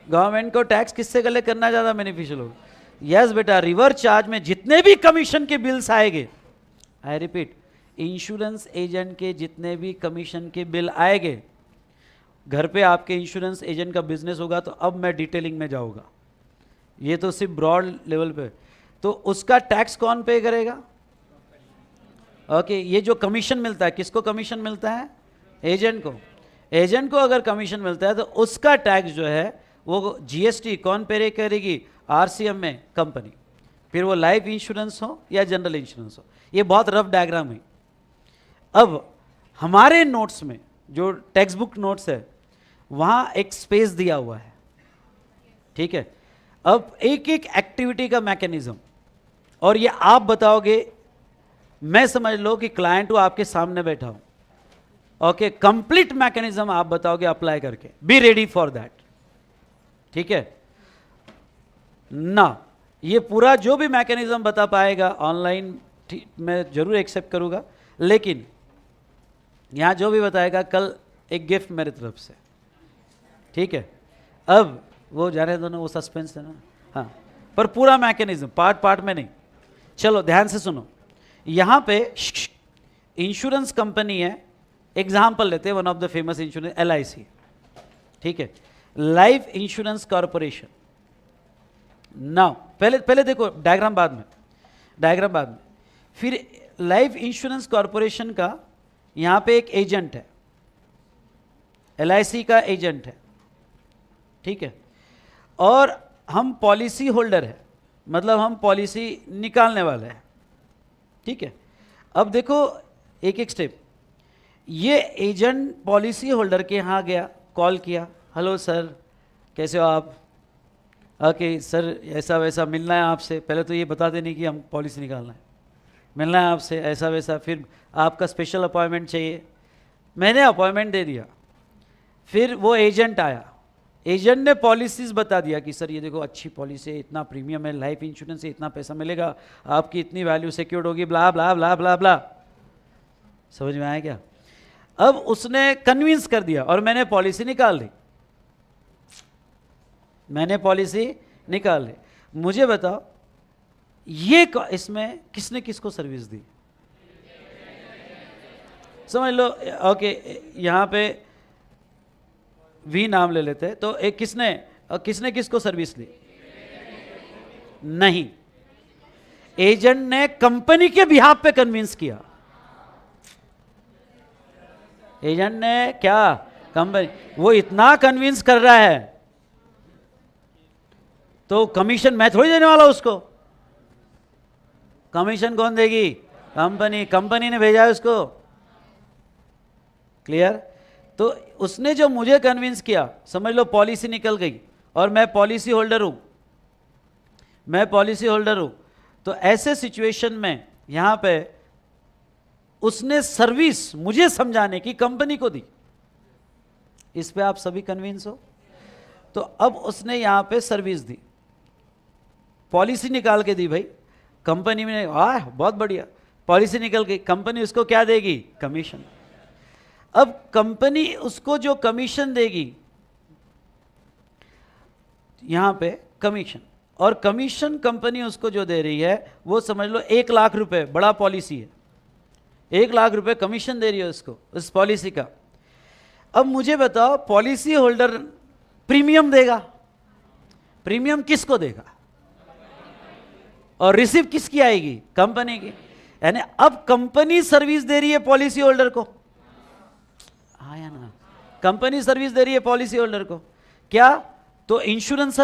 गवर्नमेंट को टैक्स किससे कलेक्ट करना ज़्यादा बेनिफिशियल होगा? यस बेटा, रिवर्स चार्ज में जितने भी कमीशन के बिल्स आएंगे, आई रिपीट, इंश्योरेंस एजेंट के जितने भी कमीशन के बिल आएंगे, घर पे आपके इंश्योरेंस एजेंट का बिजनेस होगा, तो अब मैं डिटेलिंग में जाऊंगा, ये तो सिर्फ ब्रॉड लेवल पे, तो उसका टैक्स कौन पे करेगा? ओके, ये जो कमीशन मिलता है, किसको कमीशन मिलता है? एजेंट को। एजेंट को अगर कमीशन मिलता है तो उसका टैक्स जो है वो GST कौन पे करेगी? RCM में कंपनी, फिर वो लाइफ इंश्योरेंस हो या जनरल इंश्योरेंस हो। ये बहुत रफ डायग्राम है। अब हमारे नोट्स में जो टेक्स्ट बुक नोट्स है वहाँ एक स्पेस दिया हुआ है, ठीक है। अब एक एक एक्टिविटी का मैकेनिज्म, और ये आप बताओगे, मैं समझ लो कि क्लाइंट वो आपके सामने बैठा हूं, ओके, कंप्लीट मैकेनिज्म आप बताओगे अप्लाई करके, बी रेडी फॉर दैट, ठीक है ना। ये पूरा जो भी मैकेनिज्म बता पाएगा ऑनलाइन मैं जरूर एक्सेप्ट करूंगा, लेकिन यहां जो भी बताएगा कल एक गिफ्ट मेरी तरफ से, ठीक है। अब वो जाने दो ना, वो सस्पेंस है ना, हाँ, पर पूरा मैकेनिज्म पार्ट पार्ट में नहीं। चलो ध्यान से सुनो, यहां पे इंश्योरेंस कंपनी है, एग्जाम्पल लेते हैं, one of the famous insurance LIC, ठीक है, लाइफ इंश्योरेंस कॉर्पोरेशन। नाउ पहले देखो, डायग्राम बाद में। फिर लाइफ इंश्योरेंस कॉर्पोरेशन का यहां पे एक एजेंट है, LIC का एजेंट है, ठीक है, और हम पॉलिसी होल्डर है, मतलब हम पॉलिसी निकालने वाले हैं, ठीक है। अब देखो एक एक स्टेप, ये एजेंट पॉलिसी होल्डर के यहाँ गया, कॉल किया, हेलो सर कैसे हो आप, ओके सर ऐसा वैसा मिलना है आपसे, पहले तो ये बता देने कि हम पॉलिसी निकालना है, मिलना है आपसे ऐसा वैसा, फिर आपका स्पेशल अपॉइंटमेंट चाहिए, मैंने अपॉइंटमेंट दे दिया। फिर वो एजेंट आया, एजेंट ने पॉलिसीज बता दिया कि सर ये देखो अच्छी पॉलिसी है, इतना प्रीमियम है, लाइफ इंश्योरेंस है, इतना पैसा मिलेगा, आपकी इतनी वैल्यू सिक्योर्ड होगी, ब्ला ब्ला ब्ला ब्ला ब्ला। समझ में आया क्या? अब उसने कन्विंस कर दिया और मैंने पॉलिसी निकाल ली, मुझे बताओ ये इसमें किसने किसको सर्विस दी? समझ लो, ओके, यहां पे V नाम ले लेते हैं, तो एक किसने किसको सर्विस दी? नहीं, एजेंट ने कंपनी के बिहाफ पे कन्विंस किया। एजेंट ने क्या, कंपनी, वो इतना कन्विंस कर रहा है तो कमीशन मैं थोड़ी देने वाला उसको, कमीशन कौन देगी? कंपनी ने भेजा है उसको, क्लियर? तो उसने जो मुझे कन्विंस किया, समझ लो पॉलिसी निकल गई और मैं पॉलिसी होल्डर हूं, तो ऐसे सिचुएशन में यहां पे उसने सर्विस मुझे समझाने की कंपनी को दी। इस पे आप सभी कन्विंस हो? तो अब उसने यहां पे सर्विस दी, पॉलिसी निकाल के दी भाई, कंपनी में बहुत बढ़िया पॉलिसी निकल गई, कंपनी उसको क्या देगी? कमीशन। अब कंपनी उसको जो कमीशन देगी, यहां पे कमीशन, और कमीशन कंपनी उसको जो दे रही है वो समझ लो 1 लाख रुपए, बड़ा पॉलिसी है, 1 लाख रुपए कमीशन दे रही है उसको, उस पॉलिसी का। अब मुझे बताओ, पॉलिसी होल्डर प्रीमियम देगा, प्रीमियम किसको देगा? और रिसीव किसकी आएगी? कंपनी की। यानी अब कंपनी सर्विस दे रही है पॉलिसी होल्डर को, आया ना, कंपनी सर्विस दे रही है पॉलिसी होल्डर को, क्या? तो इंश्योरेंस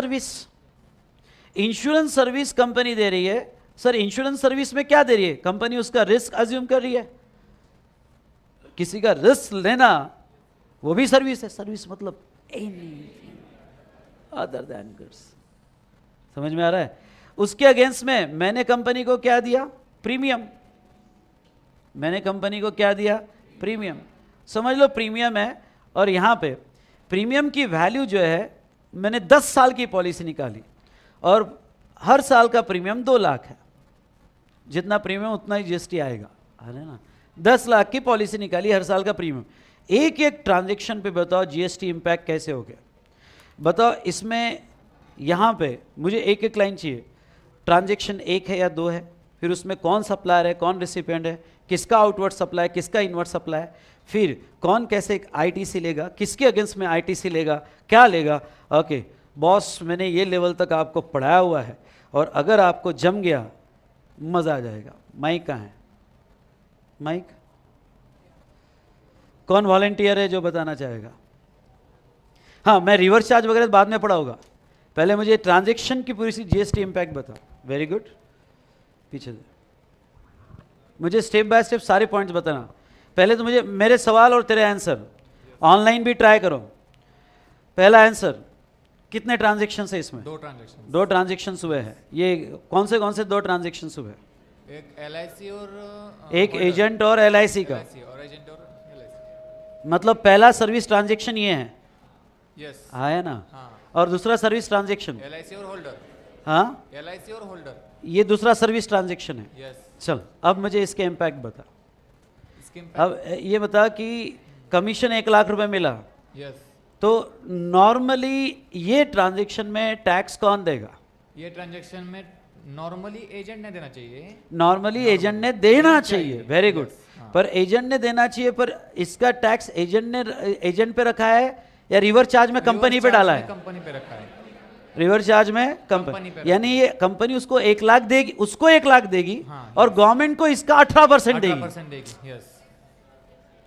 सर्विस कंपनी दे रही है। सर इंश्योरेंस सर्विस में क्या दे रही है कंपनी? उसका रिस्क अज्यूम कर रही है, किसी का रिस्क लेना वो भी सर्विस है। सर्विस मतलब एनीथिंग अदर देन गुड्स। समझ में आ रहा है? उसके अगेंस्ट में मैंने कंपनी को क्या दिया? प्रीमियम। प्रीमियम, समझ लो प्रीमियम है। और यहां पे प्रीमियम की वैल्यू जो है, मैंने 10 साल की पॉलिसी निकाली और हर साल का प्रीमियम 2 लाख है, जितना प्रीमियम उतना ही जीएसटी आएगा, है ना। 10 लाख की पॉलिसी निकाली, हर साल का प्रीमियम। एक एक ट्रांजैक्शन पे बताओ जीएसटी इंपैक्ट कैसे हो गया, बताओ। इसमें यहां पे मुझे एक एक लाइन चाहिए, ट्रांजैक्शन 1 है या 2 है, फिर उसमें कौन सप्लायर है, कौन रिसिपिएंट है, किसका आउटवर्ड सप्लाई, किसका इनवर्ड सप्लाई, फिर कौन कैसे आईटीसी लेगा, किसके अगेंस्ट में आईटीसी लेगा, क्या लेगा। ओके बॉस, मैंने ये लेवल तक आपको पढ़ाया हुआ है और अगर आपको जम गया मजा आ जाएगा। माइक कहाँ है? माइक कौन वॉलंटियर है जो बताना चाहेगा? हाँ, मैं रिवर्स चार्ज वगैरह बाद में पढ़ाऊंगा, पहले मुझे ट्रांजैक्शन की पूरी सी जीएसटी इंपैक्ट बताओ। वेरी गुड, पीछे से मुझे स्टेप बाय स्टेप सारे पॉइंट्स बताना। पहले तो मुझे मेरे सवाल और तेरे आंसर ऑनलाइन भी ट्राई करो। पहला आंसर, कितने ट्रांजेक्शन है इसमें? 2 ट्रांजेक्शन, 2 ट्रांजेक्शन हुए हैं। ये कौन से 2 ट्रांजेक्शन हुए? एक LIC और एक एजेंट और LIC का, LIC और एजेंट और LIC। मतलब पहला सर्विस ट्रांजेक्शन ये है, यस, है ना? हाँ, और दूसरा सर्विस ट्रांजेक्शन, LIC और होल्डर, हाँ, LIC और होल्डर, ये दूसरा सर्विस ट्रांजेक्शन है। यस। चल अब मुझे इसके इम्पैक्ट बता। इसके अब ये बता कि कमीशन 1 लाख रुपए मिला, यस, तो नॉर्मली ये ट्रांजेक्शन में टैक्स कौन देगा? ये ट्रांजेक्शन में नॉर्मली एजेंट ने देना चाहिए। नॉर्मली एजेंट ने देना चाहिए, वेरी गुड। हाँ। पर एजेंट ने देना चाहिए, पर इसका टैक्स एजेंट पे रखा है या रिवर चार्ज में कंपनी पे डाला है? कंपनी पे रखा है। रिवर चार्ज में कंपनी कंपनी, पे यानी ये कंपनी उसको 1 लाख देगी, उसको 1 लाख देगी, हाँ, और गवर्नमेंट को इसका 18% देगी। 18% देगी, यस,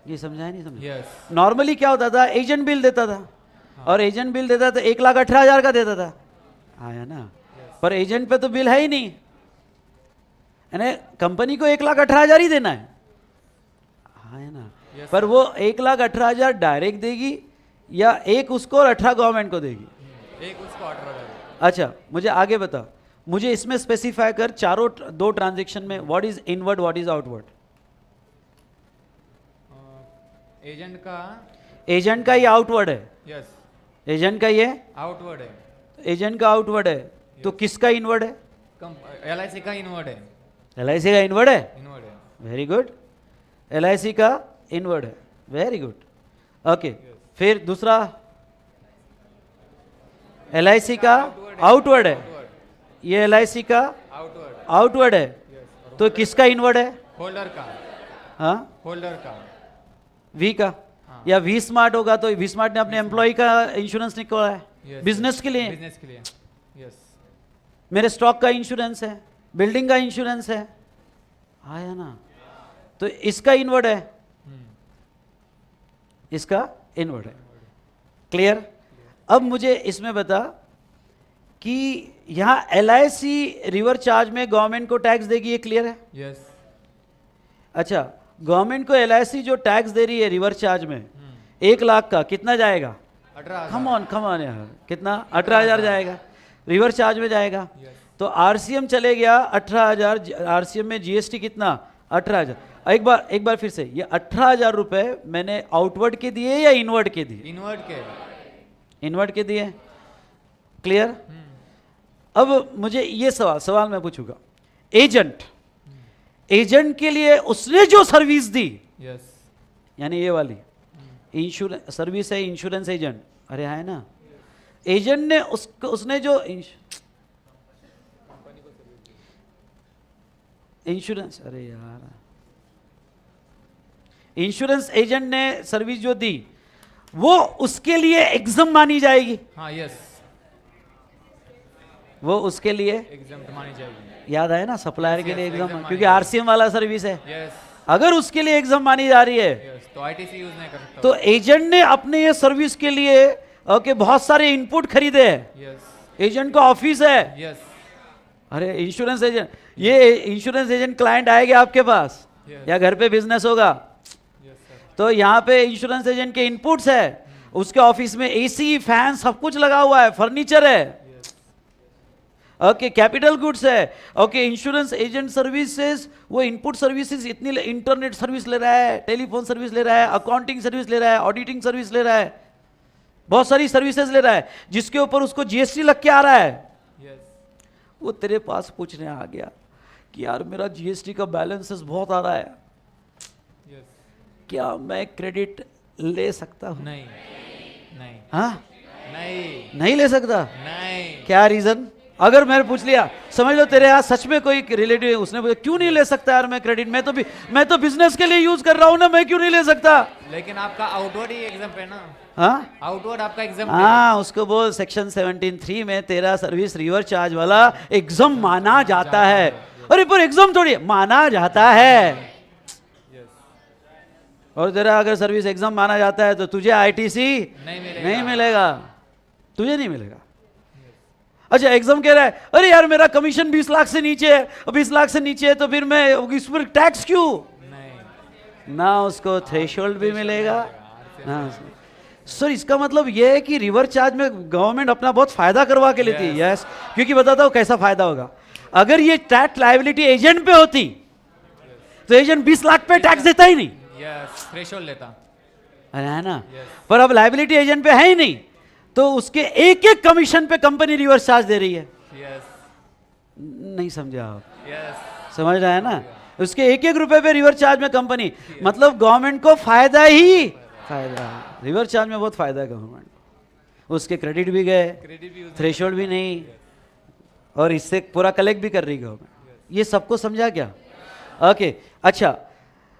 ये समझाया नहीं समझा? यस, नॉर्मली क्या होता था, एजेंट बिल देता था, और एजेंट बिल देता था 1,18,000 का देता था, आया ना? पर एजेंट पे तो बिल है ही नहीं, यानी कंपनी को 1,18,000 ही देना है ना? Yes, पर वो 1,18,000 डायरेक्ट देगी या एक उसको और 18 गवर्नमेंट को देगी? एक उसको 18 अच्छा मुझे आगे बता, मुझे इसमें स्पेसिफाई कर चारों 2 ट्रांजेक्शन में what is inward, what is outward? Agent का ये आउटवर्ड है, यस, एजेंट का ये आउटवर्ड है, एजेंट का आउटवर्ड है, तो किसका इनवर्ड है? LIC का इनवर्ड है, LIC का इनवर्ड है, इनवर्ड है, वेरी गुड। LIC का इनवर्ड है, वेरी गुड, ओके। फिर दूसरा LIC का आउटवर्ड है, ये LIC का आउटवर्ड, आउटवर्ड है, तो किसका इनवर्ड है? होल्डर का, हाँ, होल्डर का, वी का, या वी स्मार्ट होगा तो वी स्मार्ट ने अपने एम्प्लॉय का इंश्योरेंस निकाला है, Yes, बिजनेस के लिए। बिजनेस के लिए, यस, मेरे स्टॉक का इंश्योरेंस है, बिल्डिंग का इंश्योरेंस है, आया ना? तो इसका इनवर्ड है, इसका इनवर्ड है, क्लियर? अब मुझे इसमें बता कि यहां LIC रिवर चार्ज में गवर्नमेंट को टैक्स देगी, ये क्लियर है? यस, अच्छा, गवर्नमेंट को LIC जो टैक्स दे रही है रिवर चार्ज में 1 लाख का, कितना जाएगा? 18,000, कम ऑन यार, कितना? 18,000 जाएगा, रिवर चार्ज में जाएगा। तो RCM चले गया 18,000, RCM में GST कितना? 18,000। एक बार फिर से, ये 18,000 रुपए मैंने आउटवर्ड के दिए या इनवर्ड के दिए? इनवर्ड के, इनवर्ड के दिए, क्लियर? अब मुझे ये सवाल मैं पूछूंगा, एजेंट के लिए उसने जो सर्विस दी, यस, यानी ये वाली इंश्योरेंस सर्विस है, इंश्योरेंस एजेंट, अरे है ना? एजेंट ने उसने जो इंश्योरेंस, अरे यार, इंश्योरेंस एजेंट ने सर्विस जो दी वो उसके लिए एग्जाम मानी जाएगी? हाँ, यस, वो उसके लिए एग्जाम मानी जाएगी, याद आया ना, सप्लायर के लिए yes, एग्जाम, exam क्योंकि मानी RCM वाला सर्विस है, यस, अगर उसके लिए एग्जाम मानी जा रही है यस, तो ITC यूज नहीं कर सकता, तो एजेंट ने अपने ये सर्विस के लिए ओके बहुत सारे इनपुट खरीदे हैं, यस, एजेंट का ऑफिस है, यस, अरे इंश्योरेंस एजेंट, ये इंश्योरेंस एजेंट क्लाइंट आएगा आपके पास Yes. या घर पे बिजनेस होगा, यस सर, तो यहाँ पे इंश्योरेंस एजेंट के इनपुट्स है, उसके ऑफिस में AC फैन सब कुछ लगा हुआ है, फर्नीचर है, ओके, कैपिटल गुड्स है, ओके। इंश्योरेंस एजेंट सर्विसेज, वो इनपुट सर्विसेज इतनी, इंटरनेट सर्विस ले रहा है, टेलीफोन सर्विस ले रहा है, अकाउंटिंग सर्विस ले रहा है, ऑडिटिंग सर्विस ले रहा है, बहुत सारी सर्विसेज ले रहा है, जिसके ऊपर उसको GST लग के आ रहा है। यस, वो तेरे पास पूछने आ गया कि यार मेरा GST का बैलेंसेस बहुत आ रहा है, यस, क्या मैं क्रेडिट ले सकता हूँ? नहीं, नहीं, हाँ, नहीं, नहीं ले सकता, नहीं, क्या रीजन? अगर मैंने पूछ लिया, समझ लो तेरे यहाँ सच में कोई रिलेटिव है, उसने बोला क्यों नहीं ले सकता यार मैं क्रेडिट, मैं तो बिजनेस के लिए यूज कर रहा हूँ ना, मैं क्यों नहीं ले सकता? लेकिन आपका आउटवर्ड ही एग्जाम है ना, हाँ, आउटवर्ड आपका एग्जाम, हाँ, उसको बोल सेक्शन 17(3) में तेरा सर्विस रिवर चार्ज वाला एग्जाम माना जाता है। अरे पर एग्जाम थोड़ी है, माना जाता है। और तेरा अगर सर्विस एग्जाम माना जाता है तो तुझे ITC नहीं मिलेगा, तुझे नहीं मिलेगा। अच्छा, एग्जाम कह रहा है अरे यार मेरा कमीशन 20 लाख से नीचे है, 20 लाख से नीचे है तो फिर मैं इस पर टैक्स क्यों? नहीं, ना उसको थ्रेशोल्ड भी मिलेगा ना। सर इसका मतलब ये है कि रिवर्स चार्ज में गवर्नमेंट अपना बहुत फायदा करवा के लेती है। यस, क्योंकि बताता हूँ कैसा फायदा होगा। अगर ये टैक्स लायबिलिटी एजेंट पे होती तो एजेंट 20 लाख पे टैक्स देता ही नहीं, यस, थ्रेशोल्ड लेता। अरे है ना। पर अब लायबिलिटी एजेंट पे है ही नहीं, तो उसके एक एक कमीशन पे कंपनी रिवर्स चार्ज दे रही है। यस, नहीं समझा आप? यस, समझ रहे हैं ना, उसके एक एक रुपए पे रिवर्स चार्ज में कंपनी, मतलब गवर्नमेंट को फायदा ही फायदा। रिवर्स चार्ज में बहुत फायदा है गवर्नमेंट को, उसके क्रेडिट भी गए, क्रेडिट भी थ्रेशोल्ड भी नहीं, और इससे पूरा कलेक्ट भी कर रही गवर्नमेंट। ये सबको समझा क्या? ओके, अच्छा,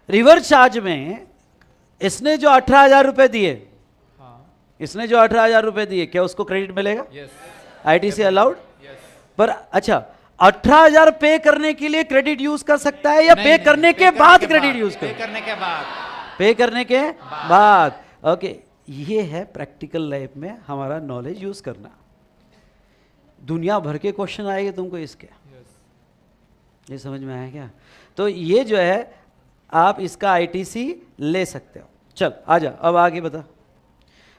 रिवर्स चार्ज में इसने जो 18,000 रुपए दिए, हाँ, इसने जो 18,000 रुपए दिए, क्या उसको क्रेडिट मिलेगा? Yes, ITC allowed? यस। पर अच्छा, 18,000 पे करने के लिए क्रेडिट यूज कर सकता है या नहीं, पे नहीं, करने पे के बाद क्रेडिट यूज पे कर? करने के बाद। पे करने के बाद। ओके, ये है प्रैक्टिकल लाइफ में हमारा नॉलेज यूज करना। दुनिया भर के क्वेश्चन आएंगे तुमको इसके, ये समझ में आया क्या? तो ये जो है आप इसका आईटीसी ले सकते हो। चल आजा, अब आगे बता।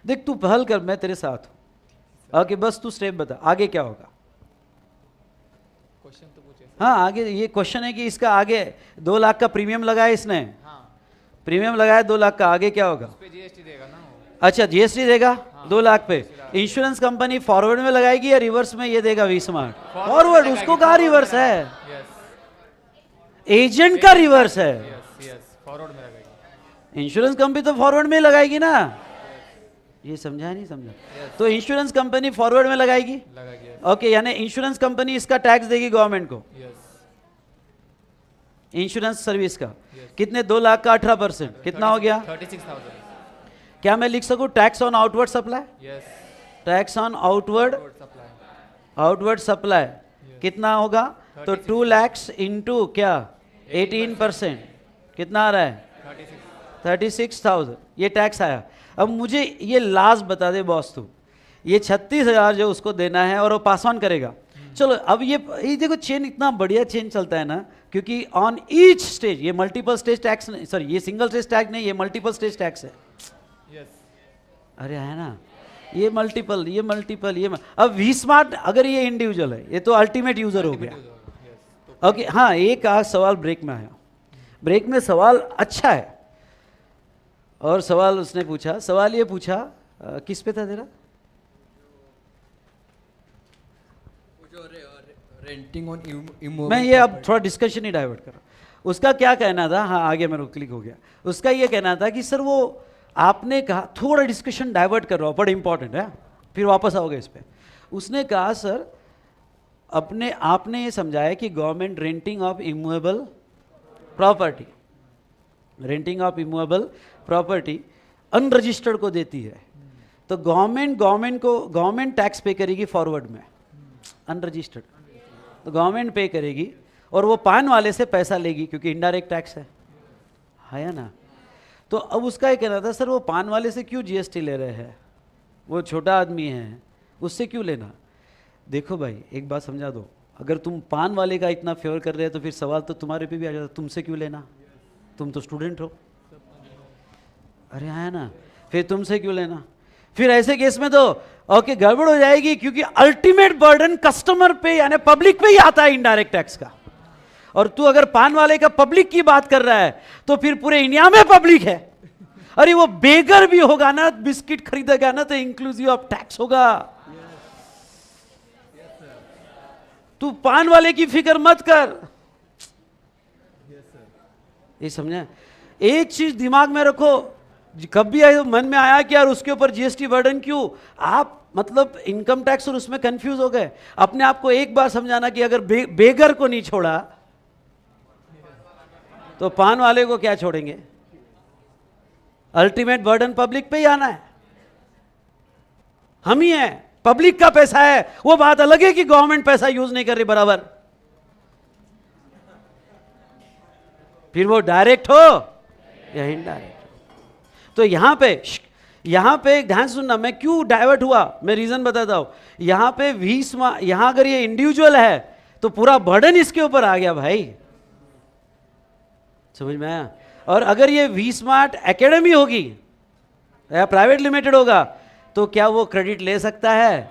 देख तू पहल कर, मैं तेरे साथ हूं। ओके, बस तू स्टेप बता, आगे क्या होगा? क्वेश्चन तो पूछे। हाँ, आगे ये क्वेश्चन है कि इसका आगे 2 लाख का प्रीमियम लगाया इसने, हाँ, प्रीमियम लगाया 2 लाख का, आगे क्या होगा? उस पे जीएसटी देगा ना वो। अच्छा, जीएसटी देगा 2 लाख पे। इंश्योरेंस कंपनी फॉरवर्ड में लगाएगी या रिवर्स में ये देगा? वी स्मार्ट फॉरवर्ड, उसको कहा रिवर्स है, यस, एजेंट का रिवर्स है। यस, यस, फॉरवर्ड में लगेगी। इंश्योरेंस कंपनी तो फॉरवर्ड में लगाएगी ना, ये समझा नहीं समझा? तो इंश्योरेंस कंपनी फॉरवर्ड में लगाएगी, लगेगी, ओके, यानी इंश्योरेंस कंपनी इसका टैक्स देगी गवर्नमेंट को, यस, इंश्योरेंस सर्विस का। कितने? 2 लाख का 18%, कितना हो गया? 36,000। क्या मैं लिख सकूं tax on outward supply? Yes, tax on outward supply. Supply कितना होगा? तो 2 lakhs इंटू क्या 18%, कितना आ रहा है? 36,000 ये टैक्स आया। अब मुझे ये लास्ट बता दे बॉस, तू ये 36,000 जो उसको देना है और वो पास ऑन करेगा। चलो अब ये देखो चेन, इतना बढ़िया चेन चलता है ना, क्योंकि ऑन ईच स्टेज, ये मल्टीपल स्टेज टैक्स नहीं, सॉरी ये सिंगल स्टेज टैक्स नहीं, ये मल्टीपल स्टेज टैक्स है। यस, अरे है ना, ये मल्टीपल, अब वी स्मार्ट अगर ये इंडिविजुअल है, ये तो अल्टीमेट यूजर हो गया। ओके, हाँ, एक आज सवाल ब्रेक में आया, ब्रेक में सवाल अच्छा है, और सवाल उसने पूछा, सवाल ये पूछा किस पे था तेरा? रेंटिंग ऑन मैं ये अब थोड़ा डिस्कशन ही डाइवर्ट कर रहा हूं। उसका क्या कहना था, हाँ आगे मेरे को क्लिक हो गया। उसका ये कहना था कि सर वो आपने कहा, थोड़ा डिस्कशन डाइवर्ट कर रहा हूँ, बड़ा इंपॉर्टेंट है, फिर वापस आओगे इस पे। उसने कहा सर आपने ये समझाया कि government renting of immovable property, renting of immovable property unregistered को देती है, तो गवर्नमेंट टैक्स पे करेगी फॉरवर्ड में, अनरजिस्टर्ड तो गवर्नमेंट पे करेगी, और वो पान वाले से पैसा लेगी क्योंकि इनडायरेक्ट टैक्स है ना। तो अब उसका ये कहना था सर वो पान वाले से क्यों जीएसटी ले रहे हैं, वो छोटा आदमी है, उससे क्यों लेना? देखो भाई एक बात समझा दो, अगर तुम पान वाले का इतना फेवर कर रहे हो तो फिर सवाल तो तुम्हारे पे भी आ जाता, तुमसे क्यों लेना? तुम तो स्टूडेंट हो, अरे है ना, फिर तुमसे क्यों लेना? फिर ऐसे केस में तो ओके गड़बड़ हो जाएगी, क्योंकि अल्टीमेट बर्डन कस्टमर पे यानी पब्लिक पे ही आता है इनडायरेक्ट टैक्स का। और तू अगर पान वाले का पब्लिक की बात कर रहा है तो फिर पूरे इंडिया में पब्लिक है। अरे वो बेगर भी होगा ना, बिस्किट खरीदेगा ना, तो इंक्लूसिव ऑफ टैक्स होगा। तू पान वाले की फिक्र मत कर। ये समझा? एक चीज दिमाग में रखो, कभी मन में आया कि यार उसके ऊपर जीएसटी बर्डन क्यों, आप मतलब इनकम टैक्स और उसमें कंफ्यूज हो गए। अपने आप को एक बार समझाना कि अगर बेगर को नहीं छोड़ा तो पान वाले को क्या छोड़ेंगे? अल्टीमेट बर्डन पब्लिक पे ही आना है, हम ही हैं, पब्लिक का पैसा है। वो बात अलग है कि गवर्नमेंट पैसा यूज नहीं कर रही बराबर, फिर वो डायरेक्ट हो या इनडायरेक्ट। तो यहां पे ध्यान सुनना, मैं क्यों डाइवर्ट हुआ, मैं रीजन बताता हूं। यहां पे यहां अगर ये इंडिविजुअल है तो पूरा बर्डन इसके ऊपर आ गया भाई, समझ में आया? और अगर ये वी स्मार्ट एकेडमी होगी या प्राइवेट लिमिटेड होगा तो क्या वो क्रेडिट ले सकता है?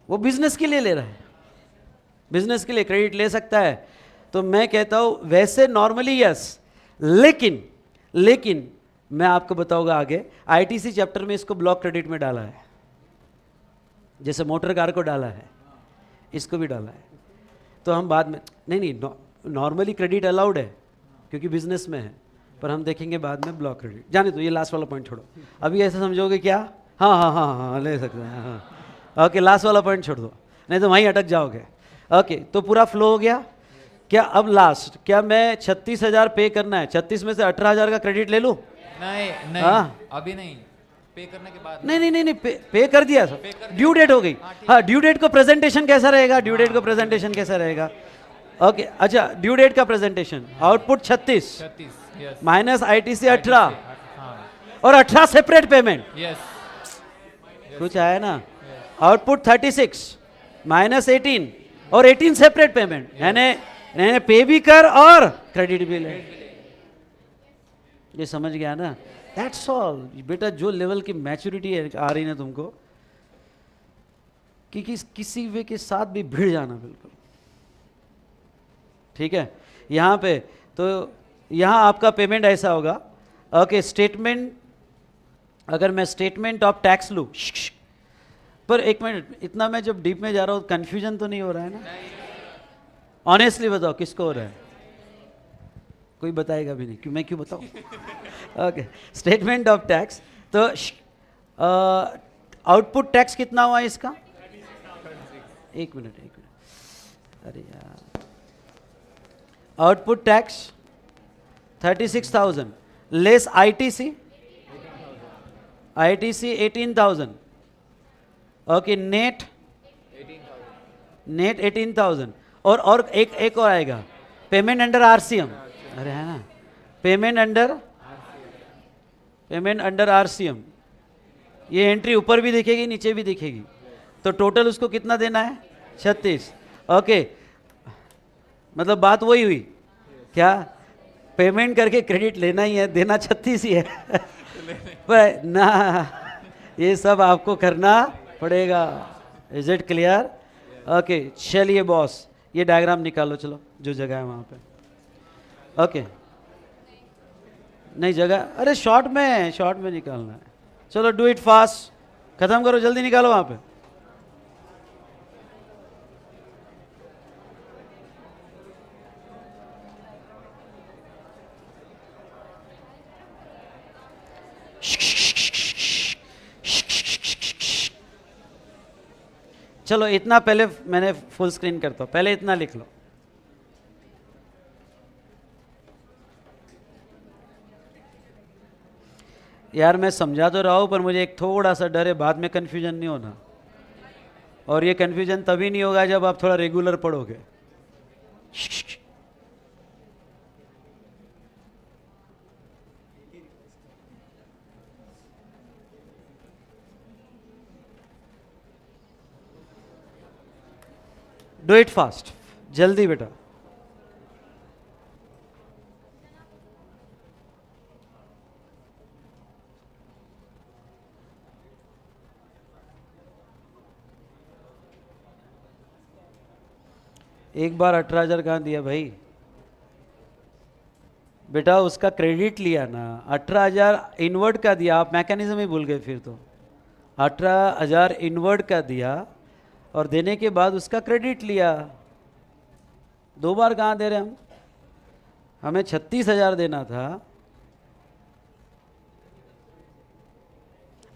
वो बिजनेस के लिए ले रहा है, बिजनेस के लिए क्रेडिट ले सकता है। तो मैं कहता हूं वैसे नॉर्मली यस, लेकिन मैं आपको बताऊंगा आगे, आईटीसी चैप्टर में इसको ब्लॉक क्रेडिट में डाला है, जैसे मोटर कार को डाला है, इसको भी डाला है। तो हम बाद में नहीं, नॉर्मली क्रेडिट अलाउड है क्योंकि बिजनेस में है, पर हम देखेंगे बाद में ब्लॉक क्रेडिट। जाने तो ये लास्ट वाला पॉइंट छोड़ो, अभी ऐसा समझोगे क्या? हाँ ले सकते हैं, हाँ ओके, लास्ट वाला पॉइंट छोड़ दो, नहीं तो वहीं अटक जाओगे। ओके, तो पूरा फ्लो हो गया क्या? अब लास्ट, क्या मैं 36,000 पे करना है, 36 में से 18,000 का क्रेडिट ले लूँ? नहीं हाँ। अभी नहीं, पे करने के बाद नहीं, पे कर दिया सर, ड्यू डेट हो गई। हाँ, ड्यू डेट को प्रेजेंटेशन कैसा रहेगा? ड्यू डेट को प्रेजेंटेशन कैसा रहेगा? ओके, अच्छा, ड्यू डेट का presentation, output 36 yes minus ITC 18 हाँ और 18 सेपरेट पेमेंट, यस कुछ आया ना? आउटपुट 36 माइनस 18 और 18 सेपरेट पेमेंट, यानी पे भी कर और क्रेडिट भी ले। ये समझ गया ना? दैट्स ऑल बेटा। जो लेवल की मैच्योरिटी आ रही ना तुमको, कि किसी वे के साथ भी भिड़ जाना बिल्कुल, ठीक है? यहाँ पे तो यहाँ आपका पेमेंट ऐसा होगा। ओके, स्टेटमेंट, अगर मैं स्टेटमेंट ऑफ टैक्स लूँ, पर एक मिनट, इतना मैं जब डीप में जा रहा हूँ कंफ्यूजन तो नहीं हो रहा है ना? ऑनेस्टली बताओ किसको हो रहा है? कोई बताएगा भी नहीं, क्यों? मैं क्यों बताऊँ? ओके, स्टेटमेंट ऑफ टैक्स, तो आउटपुट टैक्स कितना हुआ इसका? एक मिनट, अरे यार, output tax 36,000 less ITC 18,000। Okay, net 18,000 और एक और आएगा, पेमेंट अंडर आरसीएम। अरे है ना, पेमेंट अंडर आरसीएम। ये एंट्री ऊपर भी दिखेगी नीचे भी दिखेगी, तो टोटल उसको कितना देना है? 36। ओके, मतलब बात वही हुई क्या? पेमेंट करके क्रेडिट लेना ही है, देना 36 ही है पर ना, ये सब आपको करना पड़ेगा। Is it clear? ओके, चलिए बॉस, ये डायग्राम निकालो, चलो जो जगह है वहाँ पे। ओके, नहीं जगह, अरे शॉर्ट में निकालना है। चलो डू इट फास्ट, खत्म करो, जल्दी निकालो वहाँ पे। चलो इतना पहले मैंने फुल स्क्रीन करता हूँ, पहले इतना लिख लो। यार मैं समझा तो रहा हूँ, पर मुझे एक थोड़ा सा डर है बाद में कन्फ्यूजन नहीं होना, और ये कन्फ्यूजन तभी नहीं होगा जब आप थोड़ा रेगुलर पढ़ोगे। डू इट फास्ट, जल्दी बेटा। एक बार 18,000 कहाँ दिया भाई? बेटा उसका क्रेडिट लिया ना, 18,000 इनवर्ड का दिया, आप मैकेनिज्म ही भूल गए फिर तो। 18,000 इनवर्ड का दिया और देने के बाद उसका क्रेडिट लिया। दो बार कहाँ दे रहे हम? हमें 36,000 देना था।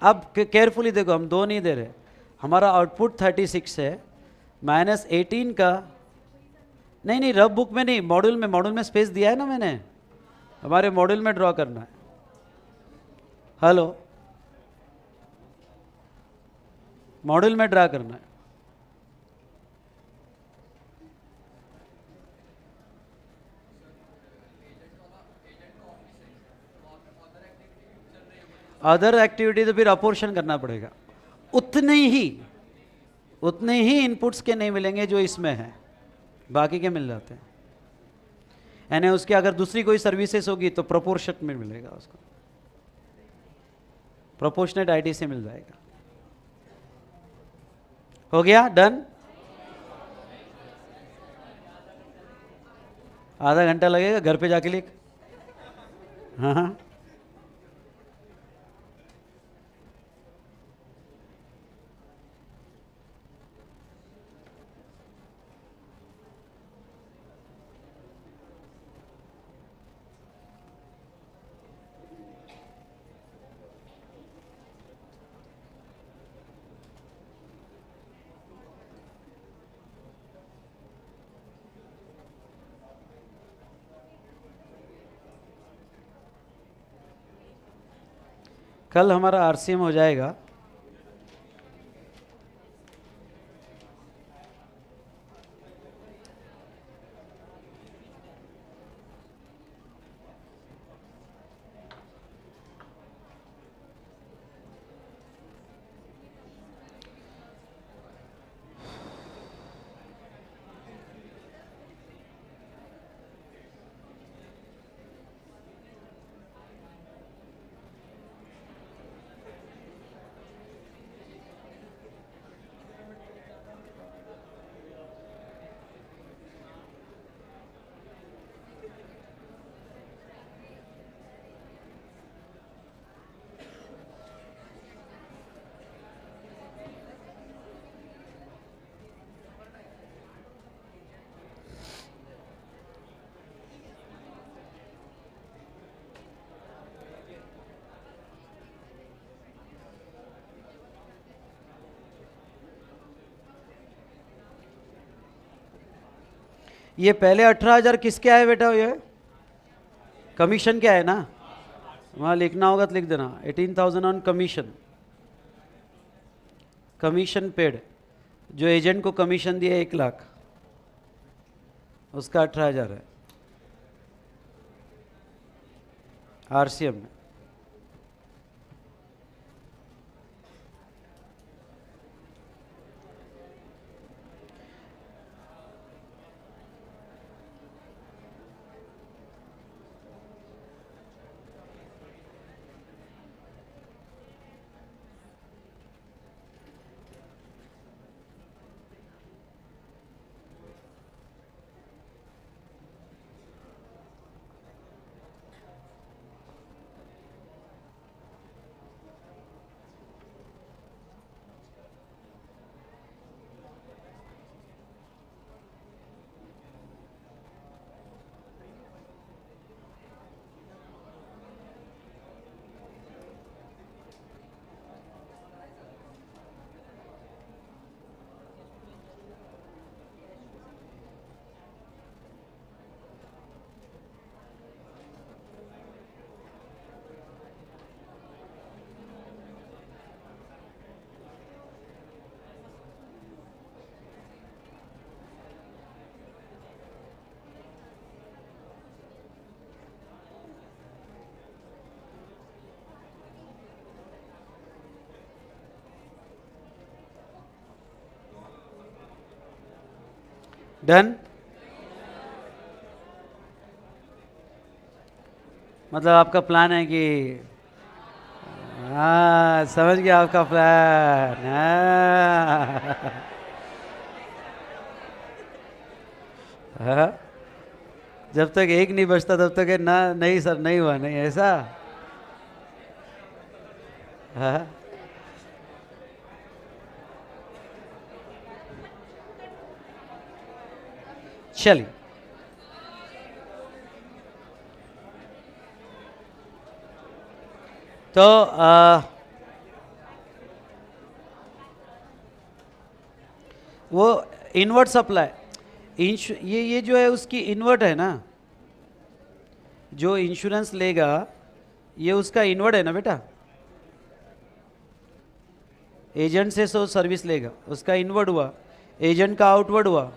अब केयरफुली देखो, हम दो नहीं दे रहे, हमारा आउटपुट 36 है, माइनस 18 का, नहीं रफ बुक में नहीं, मॉड्यूल में स्पेस दिया है ना मैंने, हमारे मॉड्यूल में ड्रॉ करना है। हेलो, मॉड्यूल में ड्रा करना है। अदर एक्टिविटी तो फिर अपोर्शन करना पड़ेगा, उतने ही इनपुट्स के नहीं मिलेंगे जो इसमें है, बाकी के मिल जाते हैं। यानी उसके अगर दूसरी कोई सर्विसेज होगी तो प्रोपोर्शन में मिलेगा उसको। प्रोपोर्शनेट आईटीसी मिल जाएगा। हो गया, डन। आधा घंटा लगेगा, घर पे जाके लिख। हाँ हाँ, कल हमारा आरसीएम हो जाएगा। ये पहले 18,000 किसके आए बेटा? ये कमीशन क्या है ना, वहाँ लिखना होगा तो लिख देना 18,000 ऑन कमीशन। कमीशन पेड, जो एजेंट को कमीशन दिया 1 लाख, उसका 18,000 है आरसीएम में। डन। मतलब आपका प्लान है कि, हाँ समझ गया आपका प्लान। हाँ, जब तक एक नहीं बचता तब तक ना, नहीं सर नहीं हुआ, नहीं ऐसा। हाँ, चलिए तो वो इनवर्ट सप्लाई, ये जो है उसकी इन्वर्ट है ना, जो इंश्योरेंस लेगा ये उसका इनवर्ट है ना बेटा। एजेंट से सो सर्विस लेगा, उसका इनवर्ड हुआ, एजेंट का आउटवर्ड हुआ।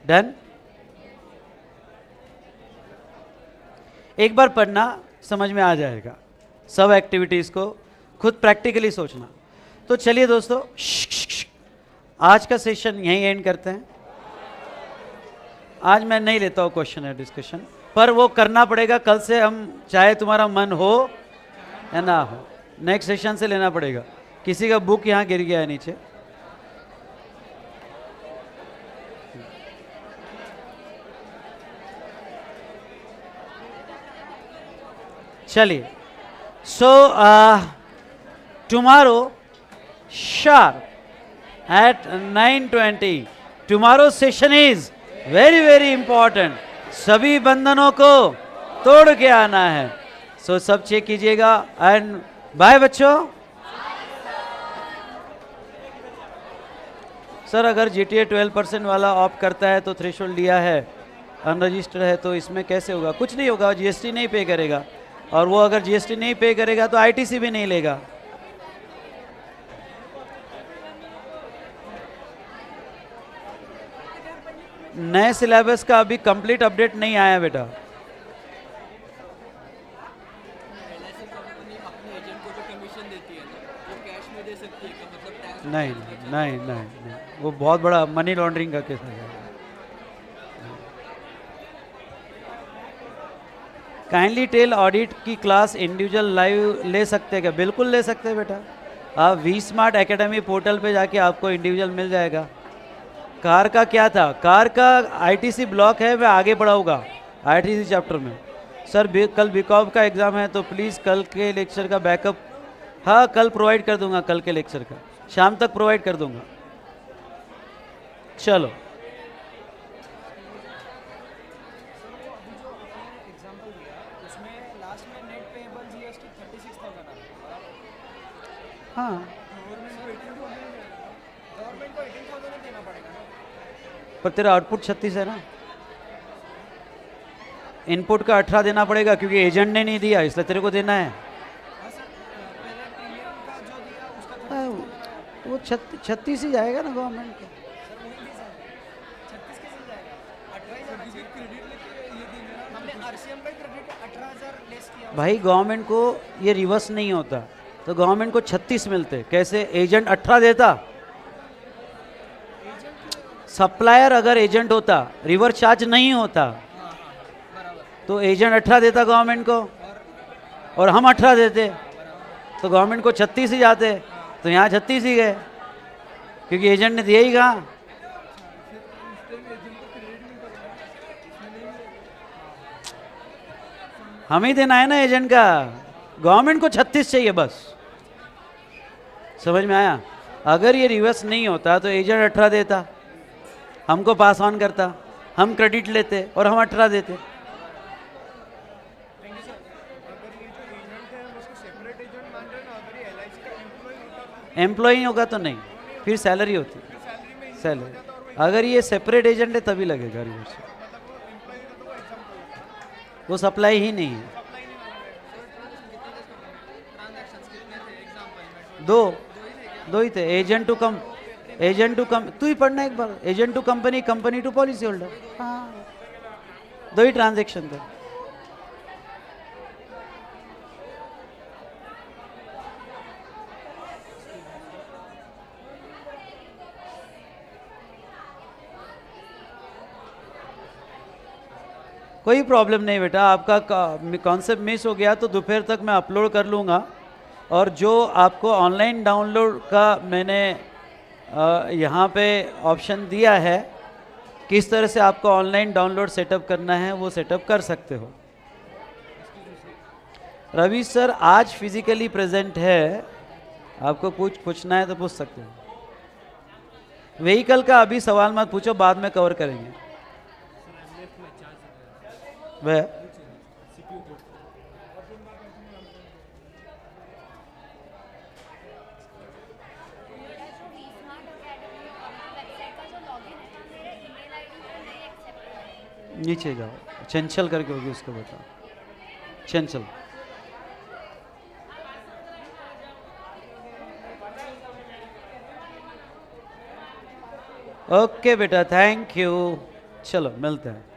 डन। एक बार पढ़ना समझ में आ जाएगा, सब एक्टिविटीज को खुद प्रैक्टिकली सोचना। तो चलिए दोस्तों, आज का सेशन यहीं एंड करते हैं। आज मैं नहीं लेता हूँ क्वेश्चन है डिस्कशन। पर वो करना पड़ेगा कल से, हम चाहे तुम्हारा मन हो या ना हो, नेक्स्ट सेशन से लेना पड़ेगा। किसी का बुक यहाँ गिर गया है नीचे। चलिए, so tomorrow sharp eight 9:20 tomorrow session is very very important. सभी बंधनों को तोड़ के आना है। सो सब चेक कीजिएगा एंड बाय बच्चों। सर अगर GTA 12% वाला ऑप्ट करता है तो थ्रेशोल्ड लिया है, अनरजिस्टर्ड है, तो इसमें कैसे होगा? कुछ नहीं होगा, GST नहीं पे करेगा, और वो अगर GST नहीं पे करेगा तो ITC भी नहीं लेगा। नए सिलेबस का अभी कंप्लीट अपडेट नहीं आया बेटा। नहीं नहीं नहीं नहीं, वो बहुत बड़ा मनी लॉन्ड्रिंग का केस है। काइंडली टेल ऑडिट की क्लास इंडिविजुअल लाइव ले सकते हैं क्या? बिल्कुल ले सकते हैं बेटा। आप वी स्मार्ट एकेडमी पोर्टल पे जाके आपको इंडिविजुअल मिल जाएगा। कार का क्या था? कार का ITC ब्लॉक है, मैं आगे बढ़ाऊंगा ITC चैप्टर में। सर कल बीकॉम का एग्ज़ाम है तो प्लीज़ कल के लेक्चर का बैकअप, हाँ कल प्रोवाइड कर दूंगा, कल के लेक्चर का शाम तक प्रोवाइड कर दूंगा। चलो हाँ, पर तेरा आउटपुट 36 है ना, इनपुट का 18 देना पड़ेगा क्योंकि एजेंट ने नहीं दिया, इसलिए तेरे को देना है। हाँ, वो 36 ही जाएगा ना गवर्नमेंट का। भाई गवर्नमेंट को ये रिवर्स नहीं होता, तो गवर्नमेंट को 36 मिलते। कैसे? एजेंट 18 देता। सप्लायर अगर एजेंट होता, रिवर्स चार्ज नहीं होता, तो एजेंट 18 देता गवर्नमेंट को और हम 18 देते, तो गवर्नमेंट को 36 ही जाते। तो यहाँ 36 ही गए क्योंकि एजेंट ने दिया ही कहाँ। हम ही देना है ना एजेंट का, गवर्नमेंट को 36 चाहिए बस। समझ में आया? अगर ये रिवर्स नहीं होता तो एजेंट 18 देता, हमको पास ऑन करता, हम क्रेडिट लेते और हम 18 देते। एम्प्लॉई होगा तो नहीं, फिर सैलरी होती, सैलरी। अगर ये सेपरेट एजेंट है तभी लगेगा रिवर्स। वो सप्लाई ही नहीं है। दो ही थे, एजेंट टू कम, तू ही पढ़ना एक बार, agent to company, company to policy holder. हाँ, 2 ही ट्रांजैक्शन थे। कोई प्रॉब्लम नहीं बेटा, आपका कॉन्सेप्ट मिस हो गया तो दोपहर तक मैं अपलोड कर लूँगा। और जो आपको ऑनलाइन डाउनलोड का मैंने यहाँ पे ऑप्शन दिया है, किस तरह से आपको ऑनलाइन डाउनलोड सेटअप करना है वो सेटअप कर सकते हो। रवि सर आज फिजिकली प्रेजेंट है, आपको कुछ पूछना है तो पूछ सकते हो। व्हीकल का अभी सवाल मत पूछो, बाद में कवर करेंगे। वह नीचे जाओ, चंचल करके होगी, उसको बताओ। चंचल, ओके बेटा, थैंक यू। चलो मिलते हैं।